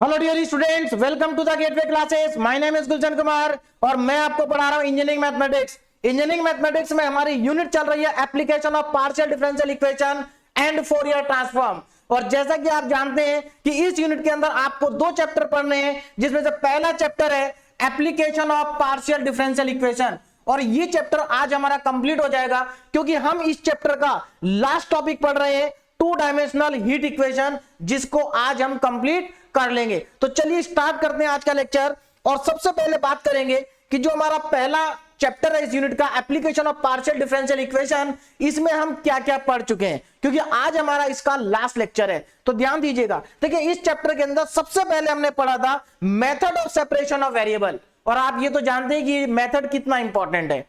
Hello dear students, welcome to the gateway classes. My name is Gulshan Kumar और मैं आपको पढ़ा रहा हूं इंजीनियरिंग मैथमेटिक्स। इंजीनियरिंग मैथमेटिक्स में हमारी यूनिट चल रही है application of partial differential equation and Fourier transform. और जैसा कि आप जानते हैं कि इस यूनिट के अंदर आपको दो चैप्टर पढ़ने हैं, जिसमें से पहला चैप्टर है application of partial differential equation. और ये चैप्टर आज हमारा कंप्लीट हो जाएगा क्योंकि हम इस चैप्टर का लास्ट टॉपिक पढ़ रहे हैं टू डायमेंशनल हीट इक्वेशन, जिसको आज हम कंप्लीट कर लेंगे। तो चलिए स्टार्ट करते हैं आज का लेक्चर। और सबसे पहले बात करेंगे कि जो हमारा पहला चैप्टर है इस यूनिट का application of partial differential equation, इसमें हम क्या क्या पढ़ चुके हैं, क्योंकि आज हमारा इसका लास्ट लेक्चर है। तो ध्यान दीजिएगा। देखिए, इस चैप्टर के अंदर सबसे पहले हमने पढ़ा था method of separation of variable. और आप ये तो जानते हैं कि मेथड कितना इंपॉर्टेंट है,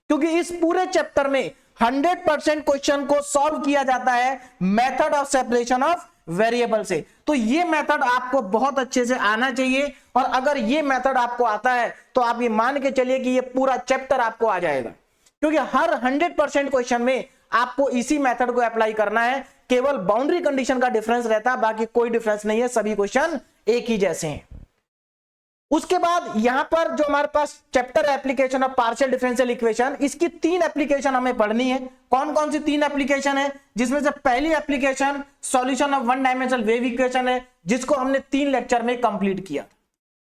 क्योंकि इस पूरे चैप्टर में 100% क्वेश्चन को सॉल्व किया जाता है method of separation of variable से। तो ये मेथड आपको बहुत अच्छे से आना चाहिए, और अगर ये मेथड आपको आता है तो आप ये मान के चलिए कि ये पूरा चैप्टर आपको आ जाएगा, क्योंकि हर 100% क्वेश्चन में आपको इसी मेथड को अप्लाई करना है। केवल बाउंड्री कंडीशन का डिफरेंस रहता है, बाकी कोई डिफरेंस नहीं है, सभी क्वेश्चन एक ही जैसे हैं। उसके बाद यहां पर जो हमारे पास chapter application of partial differential equation, इसकी तीन एप्लीकेशन हमें पढ़नी है। कौन कौन सी तीन एप्लीकेशन है? जिसमें से पहली application solution of one dimensional wave equation है, जिसको हमने 3 लेक्चर में कंप्लीट किया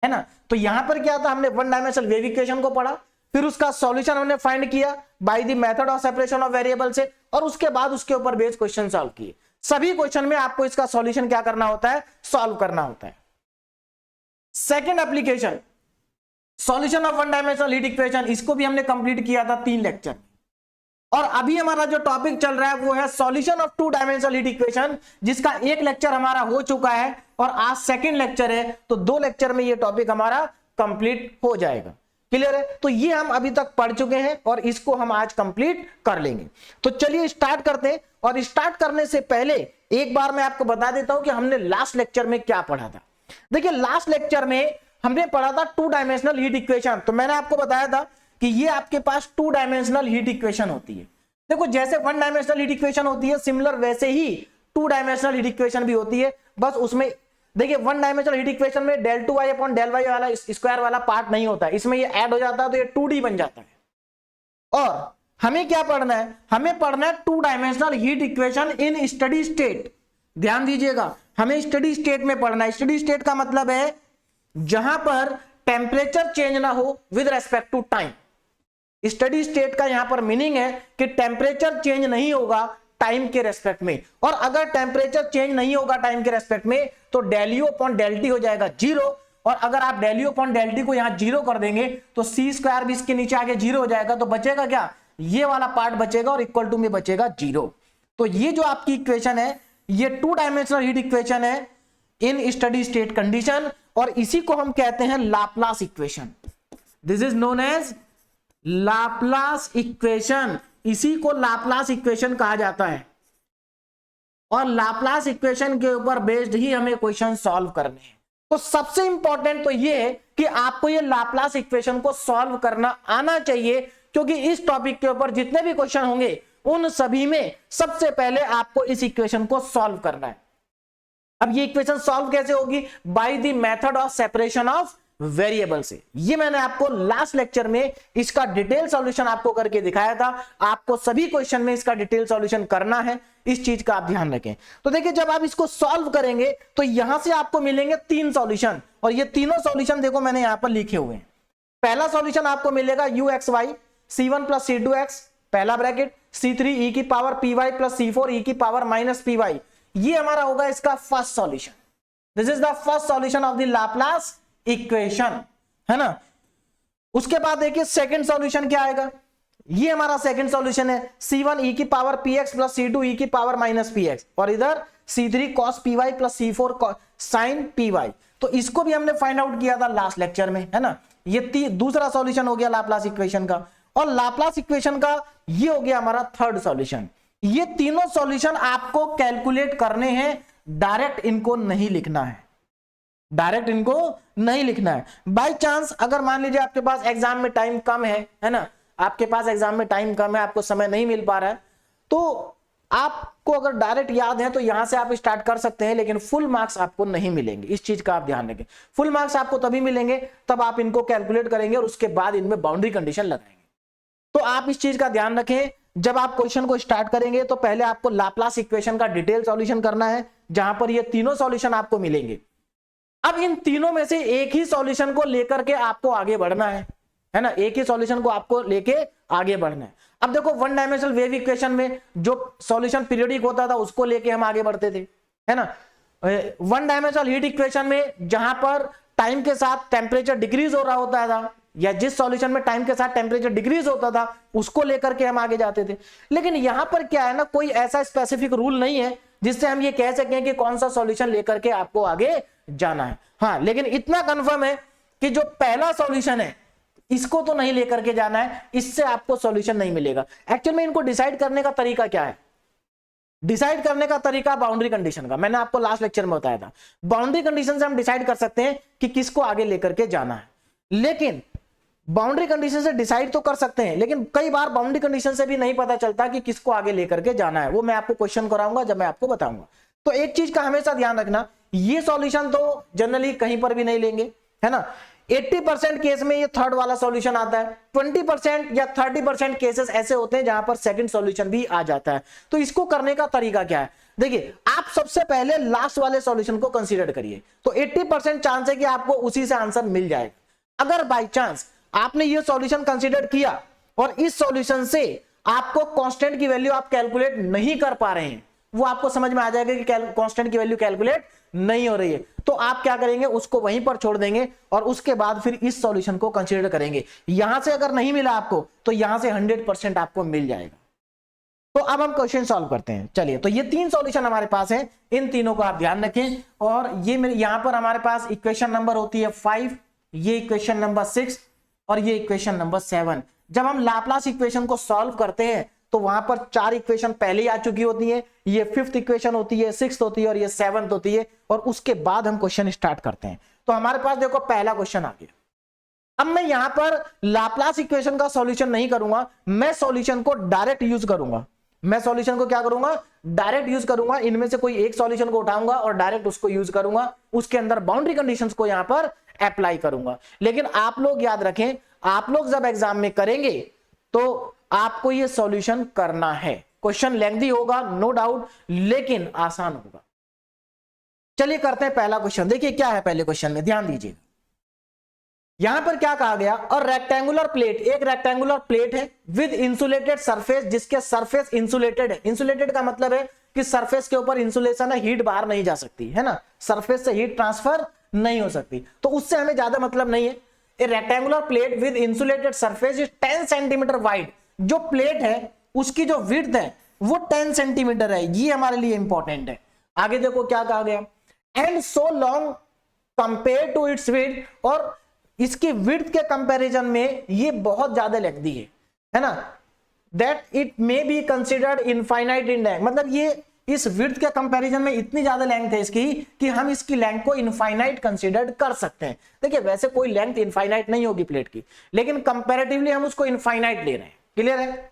है ना। तो यहां पर क्या था, हमने वन डायमेंशनल वेव इक्वेशन को पढ़ा, फिर उसका सॉल्यूशन हमने फाइंड किया by the method of separation of variable से, और उसके बाद उसके ऊपर बेस्ड क्वेश्चन सॉल्व किए। सभी क्वेश्चन में आपको इसका सॉल्यूशन क्या करना होता है, सॉल्व करना होता है। Second application solution of one dimensional heat equation, इसको भी हमने कंप्लीट किया था 3 लेक्चर। और अभी हमारा जो टॉपिक चल रहा है वो है solution of two dimensional heat equation, जिसका 1 लेक्चर हमारा हो चुका है और आज सेकंड लेक्चर है। तो 2 लेक्चर में ये टॉपिक हमारा कंप्लीट हो जाएगा। क्लियर है? तो ये हम अभी तक पढ़ चुके हैं और इसको हम आज कंप्लीट कर लेंगे। तो चलिए स्टार्ट करते हैं। और स्टार्ट करने से पहले एक बार मैं आपको बता देता हूं कि हमने लास्ट लेक्चर में क्या पढ़ा था। देखिए, लास्ट लेक्चर में हमने पढ़ा था टू डायमेंशनल हीट इक्वेशन। तो मैंने आपको बताया था कि ये आपके पास टू डायमेंशनल हीट इक्वेशन होती है। देखो, जैसे वन डायमेंशनल हीट इक्वेशन होती है, सिमिलर वैसे ही टू डायमेंशनल हीट इक्वेशन भी होती है। बस उसमें देखिए, वन डायमेंशनल हीट इक्वेशन में del 2y upon del y वाला स्क्वायर वाला पार्ट नहीं होता है, इसमें ये ऐड हो जाता है तो ये 2D बन जाता है। और हमें क्या पढ़ना है, हमें पढ़ना है two dimensional heat equation in steady state. ध्यान दीजिएगा, हमें स्टडी स्टेट में पढ़ना है। स्टडी स्टेट का मतलब है जहां पर टेम्परेचर चेंज ना हो with respect to time. Steady state का यहां पर मीनिंग है कि टेम्परेचर चेंज नहीं होगा टाइम के रेस्पेक्ट में, और अगर टेम्परेचर चेंज नहीं होगा टाइम के रेस्पेक्ट में तो del U upon del T हो जाएगा 0। और अगर आप del U upon del T को यहां 0 कर देंगे तो c स्क्वायर भी इसके नीचे आके 0 हो जाएगा। तो बचेगा क्या, ये वाला पार्ट बचेगा और इक्वल टू में बचेगा 0। तो ये जो आपकी इक्वेशन है ये टू डायमेंशनल हीट इक्वेशन है इन स्टडी स्टेट कंडीशन, और इसी को हम कहते हैं Laplace equation. This is known as Laplace equation. इसी को लाप्लास इक्वेशन कहा जाता है, और लाप्लास इक्वेशन के ऊपर बेस्ड ही हमें क्वेश्चन सॉल्व करने हैं। तो सबसे इंपॉर्टेंट तो ये है कि आपको ये लाप्लास इक्वेशन को सॉल्व करना आना चाहिए, क्योंकि इस टॉपिक के ऊपर जितने भी क्वेश्चन होंगे उन सभी में सबसे पहले आपको इस इक्वेशन को सॉल्व करना है। अब ये इक्वेशन सॉल्व कैसे होगी, by the method of separation of variable से। ये मैंने आपको लास्ट लेक्चर में इसका डिटेल सॉल्यूशन आपको करके दिखाया था। आपको सभी क्वेश्चन में इसका डिटेल सॉल्यूशन करना है, इस चीज का आप ध्यान रखें। तो देखिए, जब आप इसको सॉल्व करेंगे तो यहां से आपको मिलेंगे 3 सॉल्यूशन, और ये तीनों सॉल्यूशन देखो मैंने यहां पर लिखे हुए हैं। पहला सॉल्यूशन आपको मिलेगा uxy c1 प्लस c2x पहला ब्रैकेट c3 e की power py plus c4 e की पावर माइनस py। ये हमारा होगा इसका first solution. This is the first solution of the Laplace equation, है ना। उसके बाद देखिए सेकंड सॉल्यूशन क्या आएगा, ये हमारा सेकंड सॉल्यूशन है c1 e की power px plus c2 e की पावर माइनस px, और इधर c3 cos py plus c4 sin py। तो इसको भी हमने फाइंड आउट किया था लास्ट लेक्चर में, है ना। ये दूसरा सॉल्यूशन हो गया लाप्लास इक्वेशन का, और लाप्लास इक्वेशन का ये हो गया हमारा थर्ड सॉल्यूशन। ये तीनों सॉल्यूशन आपको कैलकुलेट करने हैं, डायरेक्ट इनको नहीं लिखना है, डायरेक्ट इनको नहीं लिखना है। बाय चांस अगर मान लीजिए आपके पास एग्जाम में टाइम कम है ना, आपके पास एग्जाम में टाइम कम है, आपको समय नहीं मिल पा रहा है, तो आपको अगर डायरेक्ट याद है तो यहां से आप स्टार्ट कर सकते हैं, लेकिन फुल मार्क्स आपको नहीं मिलेंगे, इस चीज का आप ध्यान रखें। फुल मार्क्स आपको तभी मिलेंगे तब आप इनको कैलकुलेट करेंगे और उसके बाद इनमें बाउंड्री कंडीशन लगाएंगे। तो आप इस चीज का ध्यान रखें, जब आप क्वेश्चन को स्टार्ट करेंगे तो पहले आपको लाप्लास इक्वेशन का डिटेल सॉल्यूशन करना है, जहां पर ये तीनों सॉल्यूशन आपको मिलेंगे। अब इन तीनों में से एक ही सॉल्यूशन को लेकर के आपको आगे बढ़ना है ना, एक ही सॉल्यूशन को आपको लेके आगे बढ़ना है। अब देखो वन डायमेंशनल वेव इक्वेशन में जो सॉल्यूशन पीरियोडिक होता था उसको लेके हम आगे बढ़ते थे, है ना। वन डायमेंशनल हीट इक्वेशन में जहां पर टाइम के साथ टेम्परेचर डिक्रीज हो रहा होता था, या जिस सॉल्यूशन में टाइम के साथ टेम्परेचर डिक्रीज होता था उसको लेकर के हम आगे जाते थे। लेकिन यहां पर क्या है ना, कोई ऐसा स्पेसिफिक रूल नहीं है जिससे हम ये कह सकें कि कौन सा सॉल्यूशन लेकर के आपको आगे जाना है। हाँ, लेकिन इतना कंफर्म है कि जो पहला सॉल्यूशन है इसको तो नहीं लेकर के जाना है, इससे आपको सॉल्यूशन नहीं मिलेगा। एक्चुअल में इनको डिसाइड करने का तरीका क्या है, डिसाइड करने का तरीका बाउंड्री कंडीशन का, मैंने आपको लास्ट लेक्चर में बताया था। बाउंड्री कंडीशन से हम डिसाइड कर सकते हैं कि किसको आगे लेकर के जाना है, लेकिन बाउंड्री कंडीशन से डिसाइड तो कर सकते हैं, लेकिन कई बार बाउंड्री कंडीशन से भी नहीं पता चलता कि किसको आगे लेकर के जाना है। वो मैं आपको क्वेश्चन कराऊंगा जब मैं आपको बताऊंगा। तो एक चीज का हमेशा ध्यान रखना, ये सॉल्यूशन तो जनरली कहीं पर भी नहीं लेंगे, है ना। 80% केस में ये थर्ड वाला सॉल्यूशन आता है, 20% या 30% केसेस ऐसे होते हैं जहां पर सेकंड सॉल्यूशन भी आ जाता है। तो इसको करने का तरीका क्या है, देखिए आप सबसे पहले लास्ट वाले सॉल्यूशन को कंसीडर करिए, तो 80% चांस है कि आपको उसी से आंसर मिल जाएगा। अगर बाई चांस आपने ये सॉल्यूशन कंसीडर किया और इस सॉल्यूशन से आपको कांस्टेंट की वैल्यू आप कैलकुलेट नहीं कर पा रहे हैं, वो आपको समझ में आ जाएगा कि कांस्टेंट की वैल्यू कैलकुलेट नहीं हो रही है, तो आप क्या करेंगे, उसको वहीं पर छोड़ देंगे और उसके बाद फिर इस सॉल्यूशन को कंसीडर करेंगे। यहां से अगर नहीं मिला आपको तो यहां से 100% आपको मिल जाएगा। तो अब हम क्वेश्चन सॉल्व करते हैं। चलिए, तो ये तीन सॉल्यूशन हमारे पास हैं, इन तीनों को आप ध्यान रखें। और ये मेरे यहां पर हमारे पास इक्वेशन नंबर होती है 5, ये इक्वेशन नंबर 6 और ये इक्वेशन नंबर 7। जब हम लाप्लास इक्वेशन को सॉल्व करते हैं तो वहां पर 4 इक्वेशन पहले ही आ चुकी होती है, ये 5th इक्वेशन होती है, 6th होती है और ये 7th होती है, और उसके बाद हम क्वेश्चन स्टार्ट करते हैं। तो हमारे पास देखो पहला क्वेश्चन आ गया। अब मैं यहां पर लाप्लास इक्वेशन का सॉल्यूशन नहीं करूंगा, मैं सॉल्यूशन को डायरेक्ट यूज करूंगा। मैं सॉल्यूशन को क्या करूंगा, डायरेक्ट यूज करूंगा। इनमें से कोई एक सॉल्यूशन को उठाऊंगा और डायरेक्ट उसको यूज करूंगा, उसके अंदर बाउंड्री कंडीशंस को यहां पर अप्लाई करूंगा। लेकिन आप लोग याद रखें, आप लोग जब एग्जाम में करेंगे तो आपको ये सॉल्यूशन करना है। क्वेश्चन लेंथी होगा नो डाउट, लेकिन आसान होगा। चलिए करते हैं पहला क्वेश्चन। देखिए क्या है पहले क्वेश्चन में, ध्यान दीजिएगा। यहां पर क्या कहा गया, और रेक्टेंगुलर प्लेट, एक रेक्टेंगुलर प्लेट है विद इंसुलेटेड सरफेस, जिसके सरफेस इंसुलेटेड है। इंसुलेटेड का मतलब है कि सरफेस के ऊपर इंसुलेशन है, हीट बाहर नहीं जा सकती, है ना, सरफेस से हीट ट्रांसफर नहीं हो सकती, तो उससे हमें ज्यादा मतलब नहीं है। ए rectangular plate with insulated surface is 10 centimetre wide. जो प्लेट है उसकी जो विड्थ है वो 10 सेंटीमीटर है, ये हमारे लिए इंपॉर्टेंट है। आगे देखो क्या कहा गया, and so long compare to its width, और इसकी विड्थ के कंपैरिजन में ये बहुत ज्यादा लेंथी है ना, that it may be considered infinite in length. मतलब ये इस विड्थ के कंपैरिजन में इतनी ज्यादा लेंथ है इसकी कि हम इसकी लेंथ को इनफाइनाइट कंसीडर कर सकते हैं। देखिए वैसे कोई लेंथ इनफाइनाइट नहीं होगी प्लेट की, लेकिन कंपैरेटिवली हम उसको इनफाइनाइट ले रहे हैं। क्लियर है,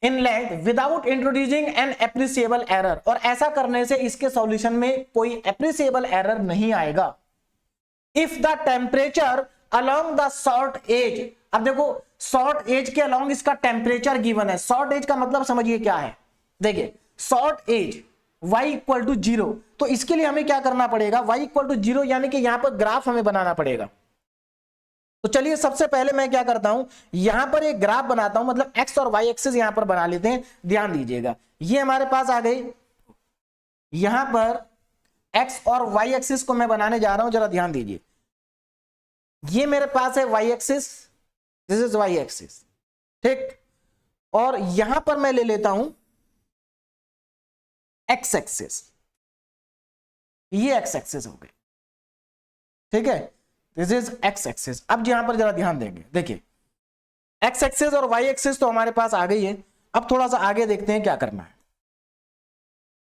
in length without introducing N appreciable error, और ऐसा करने से इसके सॉल्यूशन में कोई एप्रिसिएबल एरर नहीं आएगा। If the temperature along the short edge, अब देखो शॉर्ट एज के अलोंग इसका टेम्परेचर गिवन है। शॉर्ट एज का मतलब समझिए क्या है, देखिए short edge y equal to 0, तो इसके लिए हमें क्या करना पड़ेगा, y इक्वल टू 0 यानी कि यहां पर ग्राफ हमें बनाना पड़ेगा। तो चलिए सबसे पहले मैं क्या करता हूं, यहां पर एक ग्राफ बनाता हूं, मतलब x और y एक्सिस यहां पर बना लेते हैं। ध्यान दीजिएगा, ये हमारे पास आ गई, यहां पर x और y एक्सिस को मैं बनाने जा रहा हूं, जरा ध्यान दीजिए। ये मेरे पास है y axis, this is y axis, ठीक, और यहां पर मैं ले लेता हूं x एक्सिस, ये x एक्सिस हो गई, ठीक है, दिस इज x एक्सिस। अब यहां पर जरा ध्यान देंगे, देखिए x एक्सिस और y एक्सिस तो हमारे पास आ गई है। अब थोड़ा सा आगे देखते हैं क्या करना है।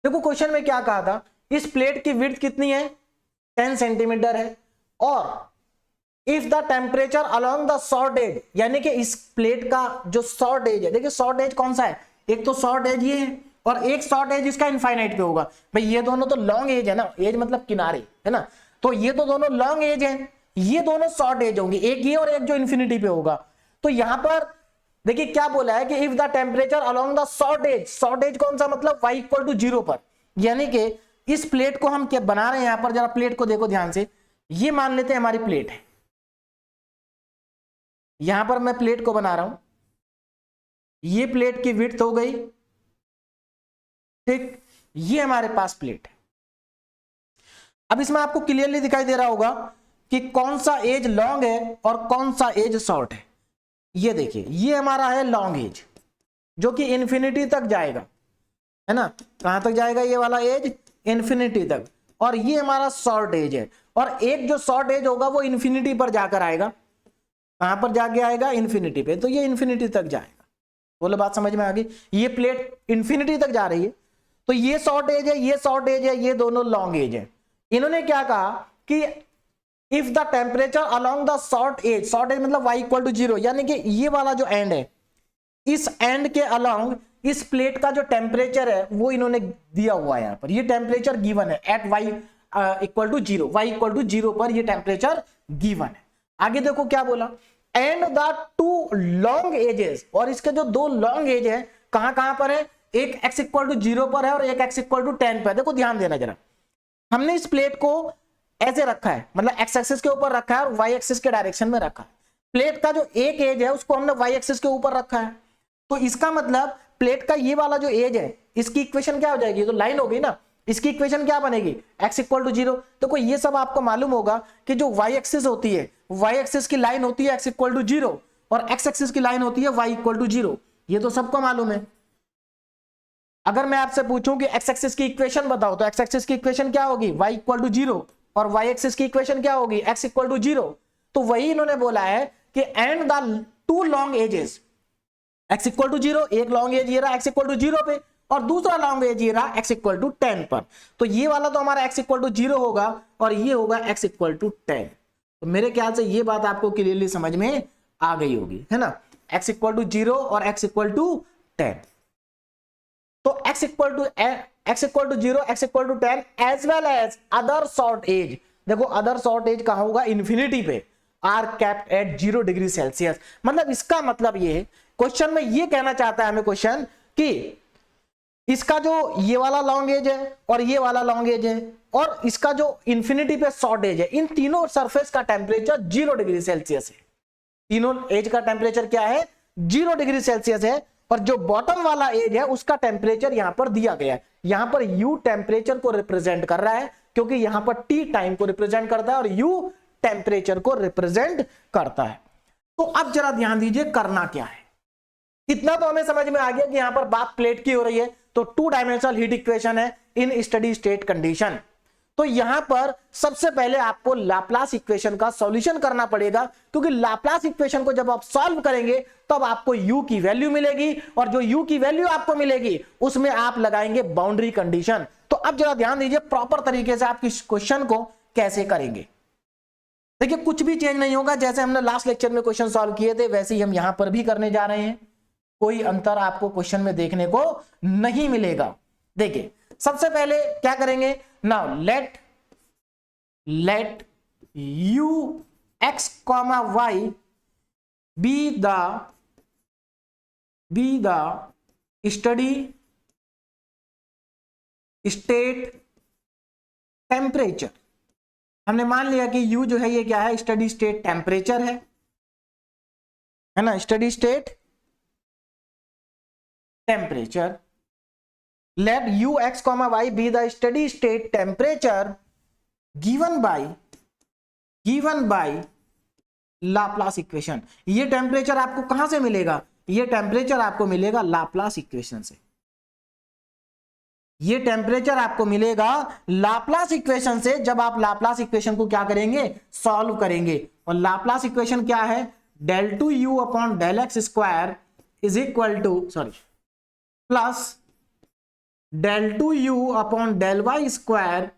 देखो क्वेश्चन में क्या कहा था, इस प्लेट की विड्थ कितनी है, 10 सेंटीमीटर है, और if the temperature along the short edge, यानी कि इस प्लेट का जो शॉर्ट एज है, देखिए शॉर्ट एज कौन सा है, एक तो शॉर्ट एज ये है और एक शॉर्ट एज इसका इनफाइनाइट पे होगा। भाई ये दोनों तो लॉन्ग एज है ना, एज मतलब किनारे है ना, तो ये तो दोनों लॉन्ग एज है, ये दोनों शॉर्ट एज होंगे, एक ये और एक जो इन्फिनिटी पे होगा। तो यहां पर देखिए क्या बोला है कि if the temperature along the short edge कौन सा, मतलब y इक्वल टू 0 पर, यानी कि इस प्लेट को हम क्या बना रहे हैं यहां पर, जरा प्लेट को देखो ध्यान से, ये मान लेते हैं हमारी प्लेट है, यहां पर मैं प्लेट को बना रहा हूं, ये प्लेट की विड्थ हो गई, ठीक, ये हमारे पास प्लेट है। अब इसमें आपको क्लियरली दिखाई दे रहा होगा कि कौन सा एज लॉन्ग है और कौन सा एज शॉर्ट है। ये देखिए ये हमारा है लॉन्ग एज जो कि इन्फिनिटी तक जाएगा, है ना, कहां तक जाएगा ये वाला एज, इन्फिनिटी तक, और ये हमारा शॉर्ट एज है, और एक जो शॉर्ट एज होगा वो इन्फिनिटी पर जाकर आएगा, कहां पर जाके आएगा, इन्फिनिटी पे, तो ये इन्फिनिटी तक जाएगा। बोलो बात समझ में आ गई, ये प्लेट इन्फिनिटी तक जा रही है, तो ये शॉर्ट एज है, ये शॉर्ट एज है, ये दोनों लॉन्ग एज है। इन्होंने क्या कहा कि if the temperature along the short edge मतलब y इक्वल टू 0, यानी कि ये वाला जो एंड है, इस एंड के अलोंग इस प्लेट का जो टेम्परेचर है वो इन्होंने दिया हुआ है, यहां पर ये टेम्परेचर गिवन है at y equal to 0, y equal to 0 पर ये टेम्परेचर गिवन है। आगे देखो क्या बोला, and the two long edges, और इसके जो दो लॉन्ग एज है कहां कहां पर है, एक x इक्वल टू 0 पर है और एक x इक्वल टू 10 पर। देखो ध्यान देना जरा, हमने इस प्लेट को ऐसे रखा है, मतलब x एक्सिस के ऊपर रखा है और y एक्सिस के डायरेक्शन में रखा है। प्लेट का जो एक एज है उसको हमने y एक्सिस के ऊपर रखा है, तो इसका मतलब प्लेट का ये वाला जो एज है इसकी इक्वेशन क्या हो जाएगी, तो लाइन हो गई ना, इसकी इक्वेशन क्या बनेगी, x इक्वल टू 0। देखो ये सब आपको मालूम होगा कि जो y एक्सिस होती है, y एक्सिस की लाइन होती है x इक्वल टू 0 और x एक्सिस की लाइन होती है y इक्वल टू 0, ये तो सबको मालूम है। अगर मैं आपसे पूछूं कि x एक्सिस की इक्वेशन बताओ, तो x एक्सिस की इक्वेशन क्या होगी, y इक्वल टू 0, और y एक्सिस की इक्वेशन क्या होगी, x इक्वल टू 0। तो वही इन्होंने बोला है कि and the two long edges, x equal to 0, एक लॉन्ग एज ये रहा x इक्वल टू 0 पे, और दूसरा लॉन्ग एज ये रहा x इक्वल टू 10 पर। तो ये वाला तो हमारा x इक्वल टू 0 होगा और ये होगा x इक्वल टू 10। तो मेरे ख्याल से ये बात आपको क्लियरली समझ में आ गई होगी, है ना, x इक्वल टू 0 और x इक्वल टू 10। तो x equal to 0, x equal to 10 as well as other short edge. देखो अदर शॉर्ट एज कहां होगा, इन्फिनिटी पे, are kept at 0 degree Celsius. मतलब इसका मतलब ये है, क्वेश्चन में ये कहना चाहता है हमें क्वेश्चन कि इसका जो ये वाला लॉन्ग एज है और ये वाला लॉन्ग एज है और इसका जो इन्फिनिटी पे शॉर्ट एज है, इन तीनों सरफेस का टेम्परेचर 0 डिग्री सेल्सियस है। तीनों एज का टेम्परेचर क्या है, 0 डिग्री सेल्सियस है, और जो बॉटम वाला एज है उसका टेम्परेचर यहां पर दिया गया है। यहां पर U टेम्परेचर को रिप्रेजेंट कर रहा है क्योंकि यहां पर T टाइम को रिप्रेजेंट करता है और U टेम्परेचर को रिप्रेजेंट करता है। तो अब जरा ध्यान दीजिए करना क्या है, इतना तो हमें समझ में आ गया कि यहां पर बात प्लेट की हो रही है, तो 2 डायमेंशनल हीट इक्वेशन है इन स्टडी स्टेट कंडीशन। तो यहां पर सबसे पहले आपको लाप्लास इक्वेशन का सॉल्यूशन करना पड़ेगा, क्योंकि लाप्लास इक्वेशन को जब आप सॉल्व करेंगे तब आपको U की वैल्यू मिलेगी, और जो U की वैल्यू आपको मिलेगी उसमें आप लगाएंगे बाउंड्री कंडीशन। तो अब जरा ध्यान दीजिए प्रॉपर तरीके से आप इस क्वेश्चन को कैसे करेंगे। देखिए कुछ भी चेंज नहीं होगा, जैसे हमने लास्ट लेक्चर में क्वेश्चन सॉल्व किए थे वैसे ही हम यहां पर भी करने जा रहे हैं, कोई अंतर आपको क्वेश्चन में देखने को नहीं मिलेगा। देखिए सबसे पहले क्या करेंगे, now let u x, y be the steady state temperature. हमने मान लिया कि u जो है ये क्या है, स्टडी स्टेट टेम्परेचर है ना, steady state temperature. Let u x, y be the steady state temperature given by Laplace equation. ये टेम्परेचर आपको कहां से मिलेगा, ये टेम्परेचर आपको मिलेगा लाप्लास इक्वेशन से, ये टेम्परेचर आपको मिलेगा लाप्लास इक्वेशन से। जब आप लाप्लास इक्वेशन को क्या करेंगे, सॉल्व करेंगे, और लाप्लास इक्वेशन क्या है, del 2u upon del x square is equal to plus del 2u upon del y square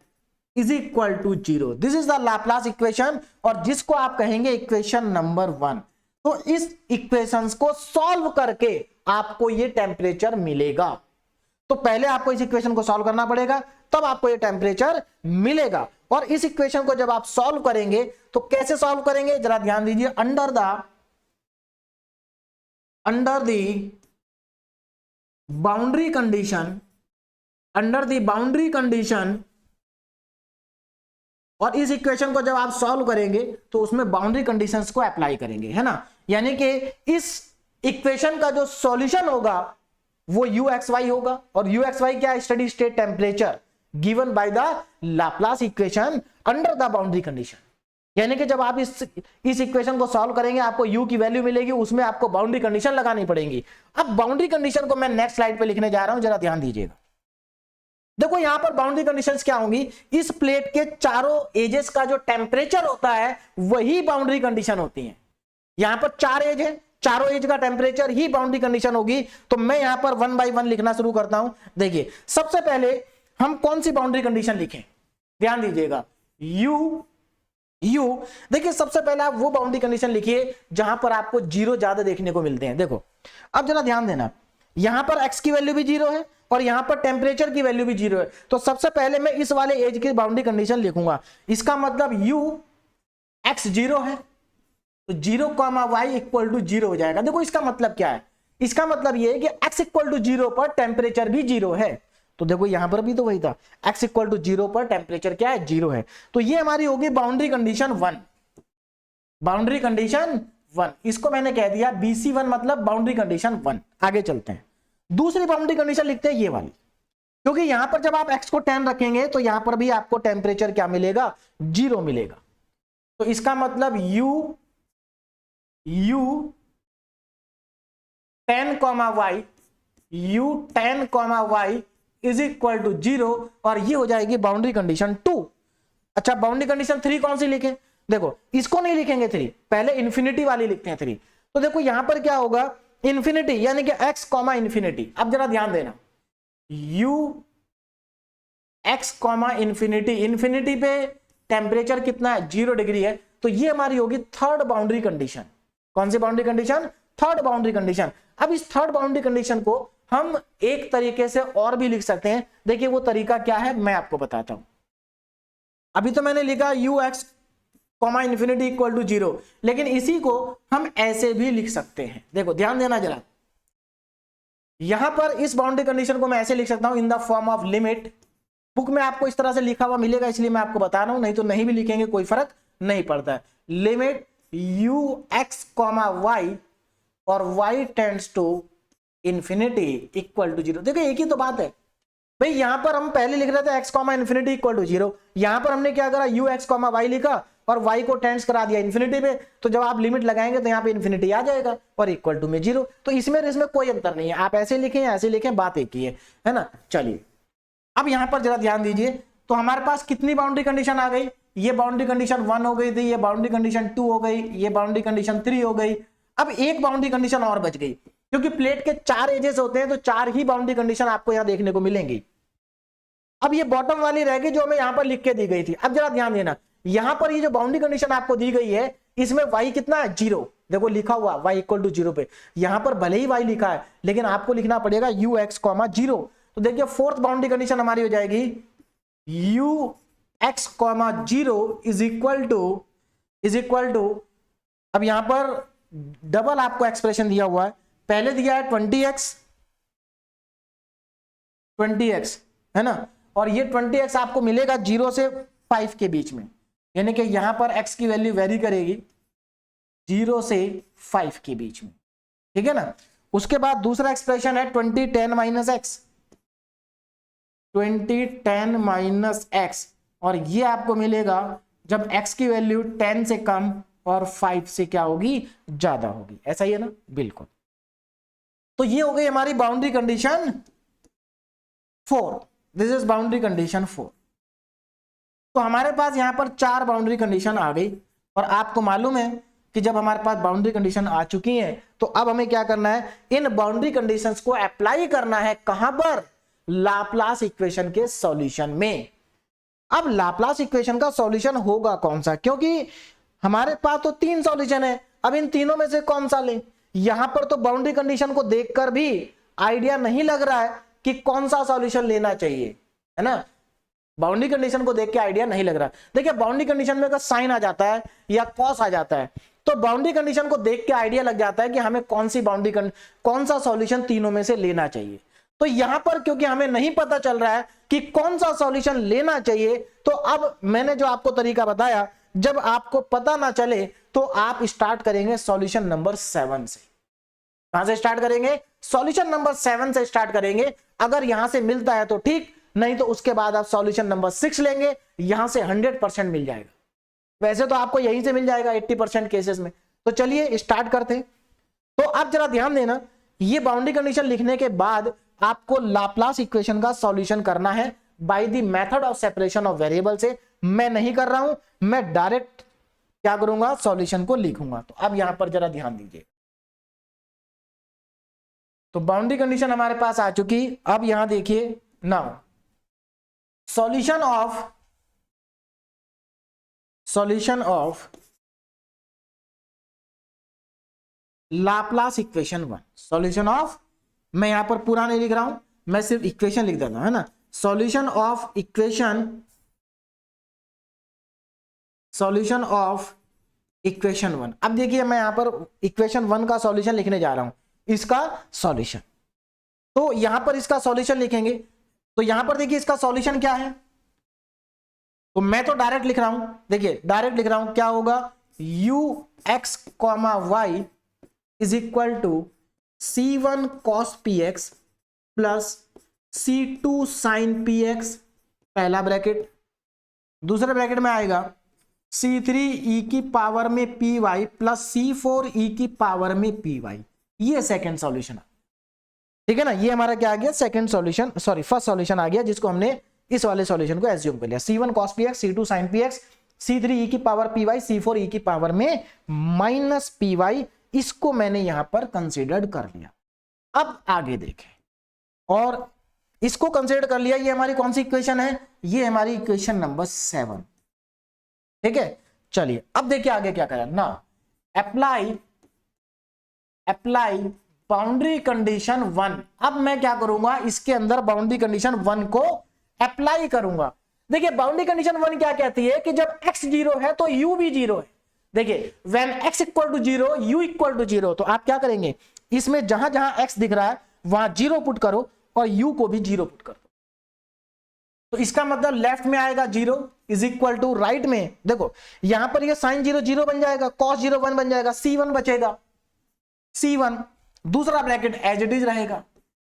is equal to 0। This is the Laplace equation, और जिसको आप कहेंगे इक्वेशन नंबर 1। तो इस इक्वेशंस को सॉल्व करके आपको ये टेम्परेचर मिलेगा। तो तो पहले आपको इस इक्वेशन को सॉल्व करना पड़ेगा, तब आपको ये टेम्परेचर मिलेगा। और इस इक्वेशन को जब आप सॉल्व करेंगे तो कैसे सॉल्व करेंगे, जरा ध्यान दीजिए। अंडर द बाउंड्री कंडीशन, और इस इक्वेशन को जब आप सॉल्व करेंगे तो उसमें बाउंड्री कंडीशंस को अप्लाई करेंगे, है ना। यानी कि इस इक्वेशन का जो सॉल्यूशन होगा वो uxy होगा, और uxy क्या है, steady state temperature given by the Laplace equation under the boundary condition. यानी कि जब आप इस इक्वेशन को सॉल्व करेंगे आपको u की वैल्यू मिलेगी, उसमें आपको बाउंड्री कंडीशन लगानी पड़ेगी। अब बाउंड्री कंडीशन को मैं नेक्स्ट स्लाइड पे लिखने जा रहा हूं, जरा ध्यान दीजिएगा। देखो यहां पर बाउंड्री कंडीशंस क्या होंगी, इस प्लेट के चारों एजेस का जो टेम्परेचर होता है वही बाउंड्री कंडीशन होती है। यहां पर 4 एज है, चारों एज का टेम्परेचर ही बाउंड्री कंडीशन होगी। तो मैं यहां पर 1 बाय 1 लिखना शुरू करता हूं। देखिए सबसे पहले हम कौन सी बाउंड्री कंडीशन लिखें, ध्यान दीजिएगा। यू देखिए सबसे पहले आप वो बाउंड्री कंडीशन लिखिए जहां पर आपको 0 ज्यादा देखने को मिलते हैं। देखो अब जरा ध्यान देना, यहां पर x की वैल्यू भी 0 है और यहां पर टेम्परेचर की वैल्यू भी 0 है। तो सबसे पहले मैं इस वाले एज की बाउंड्री कंडीशन लिखूंगा। इसका मतलब x 0 है तो 0, y इक्वल टू 0 हो जाएगा। देखो इसका मतलब क्या है, इसका मतलब ये है कि x इक्वल टू 0 पर टेम्परेचर भी 0 है। तो देखो यहां पर भी तो वही था, x इक्वल टू 0 पर टेम्परेचर क्या है, 0 है। तो ये हमारी होगी बाउंड्री कंडीशन 1। बाउंड्री कंडीशन 1 इसको मैंने कह दिया BC1 मतलब बाउंड्री कंडीशन 1। आगे चलते हैं, दूसरी बाउंड्री कंडीशन लिखते हैं ये वाली, क्योंकि यहां पर जब आप x को 10 रखेंगे तो यहां पर भी आपको टेम्परेचर क्या मिलेगा, 0 मिलेगा। तो इसका मतलब u 10, y is equal to 0, और ये हो जाएगी बाउंड्री कंडीशन 2। अच्छा बाउंड्री कंडीशन 3 कौन सी लिखें, देखो इसको नहीं लिखेंगे 3, पहले इंफिनिटी वाली लिखते हैं 3। तो देखो यहां पर क्या होगा, इंफिनिटी यानी कि x कॉमा इंफिनिटी। अब जरा ध्यान देना, x कॉमा इंफिनिटी, इंफिनिटी पे टेम्परेचर कितना है, 0 डिग्री है। तो ये हमारी होगी थर्ड बाउंड्री कंडीशन। कौन सी boundary condition, third boundary condition. अब इस थर्ड बाउंड्री कंडीशन को हम एक तरीके से और भी लिख सकते हैं। देखिए वो तरीका क्या है मैं आपको बताता हूं। अभी तो मैंने लिखा ux comma infinity equal to 0, लेकिन इसी को हम ऐसे भी लिख सकते हैं। देखो ध्यान देना जरा, यहां पर इस बाउंड्री कंडीशन को मैं ऐसे लिख सकता हूं, in the form of limit. Book में आपको इस तरह से लिखा हुआ मिलेगा इसलिए मैं आपको बता रहा हूं, नहीं तो नहीं भी लिखेंगे कोई फर्क नहीं पड़ता है। लिमिट ux कॉमा y और y tends to infinity equal to 0। देखो एक ही तो बात है भाई, यहां पर हम पहले लिख रहे थे x comma infinity equal to 0, यहां पर हमने क्या करा, ux कॉमा y लिखा और y को टेंड्स करा दिया इंफिनिटी पे। तो जब आप लिमिट लगाएंगे तो यहां पे इंफिनिटी आ जाएगा और इक्वल टू में 0। तो इसमें कोई अंतर नहीं है, आप ऐसे लिखें या ऐसे लिखें, बात एक ही है ना। चलिए अब यहां पर जरा ध्यान दीजिए, तो हमारे पास कितनी बाउंड्री कंडीशन आ गई, ये बाउंड्री कंडीशन 1 हो गई थी, ये बाउंड्री कंडीशन 2 हो गई, ये बाउंड्री कंडीशन 3 हो गई। अब एक बाउंड्री कंडीशन और बच गई, क्योंकि प्लेट के 4 एजेस होते हैं तो 4 ही बाउंड्री कंडीशन आपको यहां देखने को मिलेंगी। अब ये बॉटम वाली रहेगी जो हमें यहां पर लिख के दी गई थी। अब जरा ध्यान देना, यहां पर ये जो बाउंड्री कंडीशन आपको दी गई है इसमें y कितना है, 0। देखो लिखा हुआ y इक्वल टू 0 पे, यहां पर भले ही y लिखा है लेकिन आपको लिखना पड़ेगा ux कॉमा 0। तो देखिए फोर्थ बाउंड्री कंडीशन हमारी हो जाएगी ux comma 0 is equal to, अब यहां पर डबल आपको एक्सप्रेशन दिया हुआ है, पहले दिया है 20x है ना, और ये 20x आपको मिलेगा 0 से 5 के बीच में, यानी कि यहां पर x की वैल्यू वेरी करेगी 0 से 5 के बीच में, ठीक है ना। उसके बाद दूसरा एक्सप्रेशन है 2010 माइनस एक्स, 2010 माइनस एक्स, और ये आपको मिलेगा जब x की वैल्यू 10 से कम और 5 से क्या होगी, ज्यादा होगी। ऐसा ही है ना, बिल्कुल। तो ये हो गई हमारी boundary condition 4, this is boundary condition 4। तो हमारे पास यहां पर 4 बाउंड्री कंडीशन आ गई, और आपको मालूम है कि जब हमारे पास बाउंड्री कंडीशन आ चुकी है तो अब हमें क्या करना है, इन बाउंड्री कंडीशंस को अप्लाई करना है कहां पर, लाप्लास इक्वेशन के सॉल्यूशन में। अब लाप्लास इक्वेशन का सॉल्यूशन होगा कौन सा, क्योंकि हमारे पास तो 3 सॉल्यूशन है, अब इन तीनों में से कौन सा लें। यहां पर तो बाउंड्री कंडीशन को देखकर भी आइडिया नहीं लग रहा है कि कौन सा सॉल्यूशन लेना चाहिए, है ना। बाउंड्री कंडीशन को देख के आइडिया नहीं लग रहा। देखिए बाउंड्री कंडीशन में अगर साइन आ जाता है या कॉस आ जाता है तो बाउंड्री कंडीशन को देख के आइडिया लग जाता है कि हमें कौन सा सॉल्यूशन तीनों में से लेना चाहिए। तो यहां पर क्योंकि हमें नहीं पता चल रहा है कि कौन सा सॉल्यूशन लेना चाहिए, तो अब मैंने जो आपको तरीका बताया, जब आपको पता ना चले तो आप स्टार्ट करेंगे सॉल्यूशन नंबर 7 से। कहां से स्टार्ट करेंगे? सॉल्यूशन नंबर 7 से स्टार्ट करेंगे। अगर यहां से मिलता है तो ठीक, नहीं तो उसके बाद आप सॉल्यूशन नंबर 6 लेंगे, यहां से 100% मिल जाएगा। वैसे तो आपको यहीं से मिल जाएगा 80% केसेस में। तो चलिए स्टार्ट करते हैं। तो आप जरा ध्यान देना, ये बाउंड्री कंडीशन लिखने के बाद आपको लाप्लास इक्वेशन का सॉल्यूशन करना है by the method of separation of variable से। मैं नहीं कर रहा हूं, मैं डायरेक्ट क्या करूंगा, सॉल्यूशन को लिखूंगा। तो अब यहां पर जरा ध्यान दीजिए। तो बाउंड्री कंडीशन हमारे पास आ चुकी। अब यहां देखिए, now solution of Laplace equation 1, solution of, मैं यहां पर पूरा नहीं लिख रहा हूं, मैं सिर्फ इक्वेशन लिख देता हूं, है ना। Solution of equation 1। अब देखिए मैं यहां पर इक्वेशन 1 का सॉल्यूशन लिखने जा रहा हूं, इसका सॉल्यूशन। तो यहां पर इसका सॉल्यूशन लिखेंगे, तो यहां पर देखिए इसका सॉल्यूशन क्या है। तो मैं तो डायरेक्ट लिख रहा हूं, देखिए डायरेक्ट लिख रहा हूं, क्या होगा, ux, y is equal to c1 cos px plus c2 sin px, पहला ब्रैकेट। दूसरे ब्रैकेट में आएगा c3 e की पावर में py प्लस c4 e की पावर में py। ये सेकंड सॉल्यूशन, ठीक है ना। ये हमारा क्या आ गया, second solution, sorry first solution आ गया, जिसको हमने इस वाले सॉल्यूशन को एज्यूम कर लिया। c1 cos px, c2 sin px, c3 e की पावर py, c4 e की पावर में माइनस py, इसको मैंने यहां पर कंसीडर्ड कर लिया। अब आगे देखें, और इसको कंसीडर कर लिया। ये हमारी कौन सी इक्वेशन है, ये हमारी इक्वेशन नंबर 7, ठीक है। चलिए अब देखिए आगे क्या करें ना, अप्लाई बाउंड्री कंडीशन 1। अब मैं क्या करूंगा, इसके अंदर बाउंड्री कंडीशन 1 को अप्लाई करूंगा। देखिए बाउंड्री कंडीशन 1 क्या कहती है कि जब x 0 है तो u भी 0 है। देखिए when x equal to 0, u equal to 0, तो आप क्या करेंगे, इसमें जहां जहां x दिख रहा है वहां 0 पुट करो और u को भी 0 पुट कर दो। तो इसका मतलब लेफ्ट में आएगा 0 इज इक्वल टू, राइट में देखो यहां पर ये साइन 0 0 बन जाएगा, कॉस 0 1 बन जाएगा, c1 बचेगा, c1। दूसरा ब्रैकेट एज इट इज रहेगा,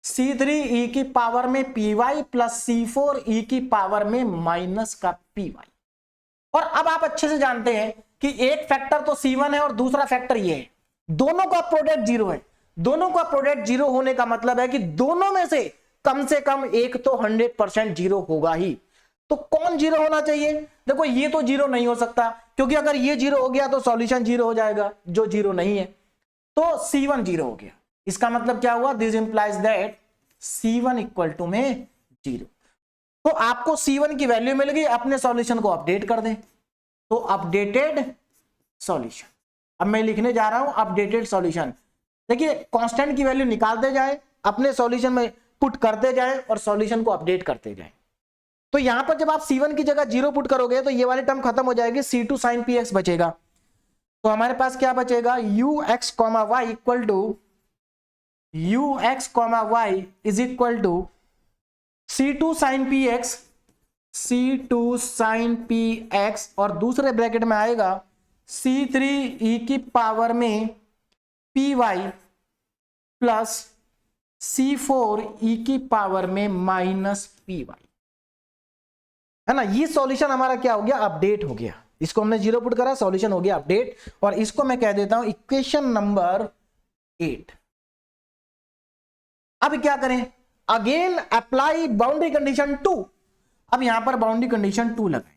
c3 e की पावर में py प्लस c4 e की पावर में माइनस का py। और अब आप अच्छे से जानते हैं कि एक फैक्टर तो c1 है और दूसरा फैक्टर ये है, दोनों का प्रोडक्ट 0 है। दोनों का प्रोडक्ट 0 होने का मतलब है कि दोनों में से कम एक तो 100% 0 होगा ही। तो कौन 0 होना चाहिए, देखो ये तो 0 नहीं हो सकता, क्योंकि अगर ये 0 हो गया तो सॉल्यूशन 0 हो जाएगा, जो 0 नहीं है। तो c1 0 हो गया, इसका मतलब क्या हुआ, this implies that c1 equal to में 0। तो आपको c1 की वैल्यू मिल गई, अपने सॉल्यूशन को अपडेट कर दें। तो अपडेटेड सॉल्यूशन, अब मैं लिखने जा रहा हूं अपडेटेड सॉल्यूशन। देखिए कांस्टेंट की वैल्यू निकालते जाए, अपने सॉल्यूशन में पुट करते जाए और सॉल्यूशन को अपडेट करते जाए। तो यहां पर जब आप c1 की जगह 0 पुट करोगे तो ये वाली टर्म खत्म हो जाएगी, c2 sin px बचेगा। तो हमारे पास क्या बचेगा, ux, y equal to is equal to c2 sin px और दूसरे ब्रैकेट में आएगा c3 e की पावर में py प्लस c4 e की पावर में माइनस py, है ना। ये सॉल्यूशन हमारा क्या हो गया, अपडेट हो गया। इसको हमने 0 पुट करा, सॉल्यूशन हो गया अपडेट, और इसको मैं कह देता हूं इक्वेशन नंबर 8। अब क्या करें, अगेन अप्लाई बाउंड्री कंडीशन 2। अब यहां पर बाउंड्री कंडीशन 2 लगाएंगे।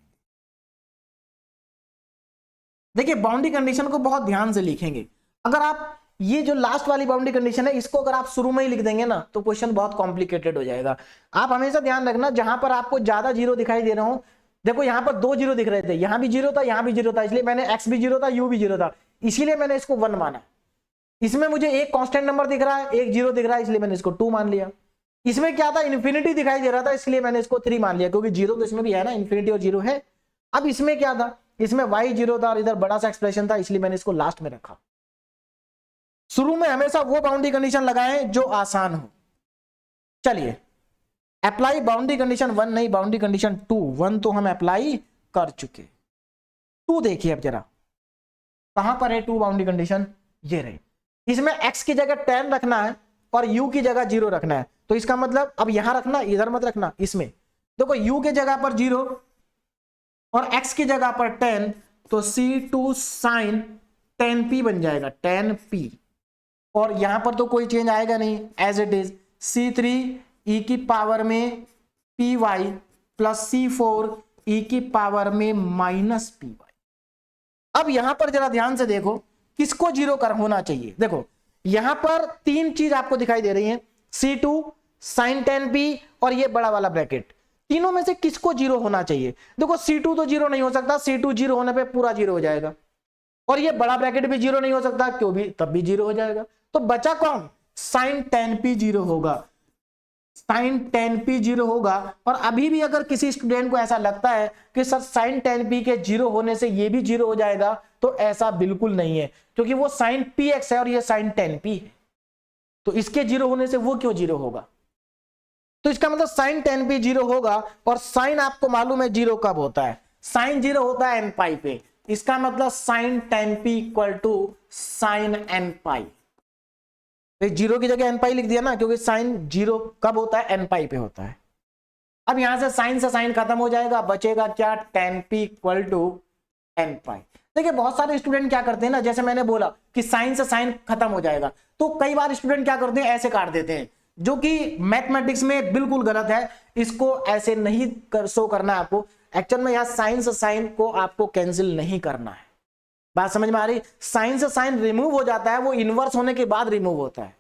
देखिए बाउंड्री कंडीशन को बहुत ध्यान से लिखेंगे। अगर आप ये जो लास्ट वाली बाउंड्री कंडीशन है, इसको अगर आप शुरू में ही लिख देंगे ना तो क्वेश्चन बहुत कॉम्प्लिकेटेड हो जाएगा। आप हमेशा ध्यान रखना, जहां पर आपको ज्यादा 0 दिखाई दे रहा हो, देखो यहां पर 2 0 दिख रहे थे, यहां भी 0 था, यहां भी 0 था, इसलिए मैंने x भी 0 था, u भी 0 था, इसीलिए मैंने इसको 1 माना। इसमें मुझे एक कांस्टेंट नंबर दिख रहा है, एक 0 दिख रहा है, इसलिए मैंने इसको 2 मान लिया। इसमें क्या था, इन्फिनिटी दिखाई दे रहा था, इसलिए मैंने इसको 3 मान लिया, क्योंकि 0 तो इसमें भी है ना, इन्फिनिटी और 0 है। अब इसमें क्या था, इसमें y 0 था और इधर बड़ा सा एक्सप्रेशन था, इसलिए मैंने इसको लास्ट में रखा। शुरू में हमेशा वो बाउंड्री कंडीशन लगाएं जो आसान हो। चलिए, अप्लाई बाउंड्री कंडीशन 1 नहीं, बाउंड्री कंडीशन 2। 1 तो हम अप्लाई कर चुके, 2 देखिए अब जरा कहां पर है 2 बाउंड्री कंडीशन, ये रही। इसमें x की जगह 10 रखना है और u की जगह 0 रखना है, तो इसका मतलब अब यहां रखना, इधर मत रखना। इसमें देखो u के जगह पर 0 और x की जगह पर 10, तो C2 sin 10p बन जाएगा, 10p। और यहां पर तो कोई चेंज आएगा नहीं, as it is C3 e की पावर में py प्लस C4 e की पावर में माइनस py। अब यहां पर जरा ध्यान से देखो किसको 0 कर होना चाहिए। देखो यहां पर 3 चीज आपको दिखाई दे रही है, C2 sin 10p और ये बड़ा वाला ब्रैकेट, तीनों में से किसको 0 होना चाहिए। देखो C2 तो 0 नहीं हो सकता, C2 0 होने पे पूरा 0 हो जाएगा, और ये बड़ा ब्रैकेट भी 0 नहीं हो सकता, क्यों भी तब भी 0 हो जाएगा। तो बचा कौन, sin 10p 0 होगा, sin 10p 0 होगा। और अभी भी अगर किसी स्टूडेंट को ऐसा लगता है कि सर sin 10p के 0 होने से ये भी 0 हो जाएगा, तो ऐसा बिल्कुल नहीं है, क्योंकि वो sin px है और ये sin 10p है, तो इसके 0 होने से वो क्यों 0 होगा। तो इसका मतलब sin 10p 0 होगा, और sin आपको मालूम है 0 कब होता है, sin 0 होता है n पाई पे। इसका मतलब sin 10p equal to sin n pi, 0 की जगह n पाई लिख दिया ना, क्योंकि sin 0 कब होता है, n पाई पे होता है। अब यहां से sin खत्म हो जाएगा, बचेगा क्या, 10p इक्वल टू n पाई। देखिए बहुत सारे स्टूडेंट क्या करते हैं ना, जैसे मैंने बोला कि sin से sin खत्म हो जाएगा, तो कई बार स्टूडेंट क्या करते हैं, ऐसे काट देते हैं, जो कि मैथमेटिक्स में बिल्कुल गलत है। इसको ऐसे नहीं शो करना है आपको। एक्चुअल में यहाँ साइन से साइन को आपको कैंसिल नहीं करना है। बात समझ में आ रही, साइन से साइन रिमूव हो जाता है, वो इनवर्स होने के बाद रिमूव होता है,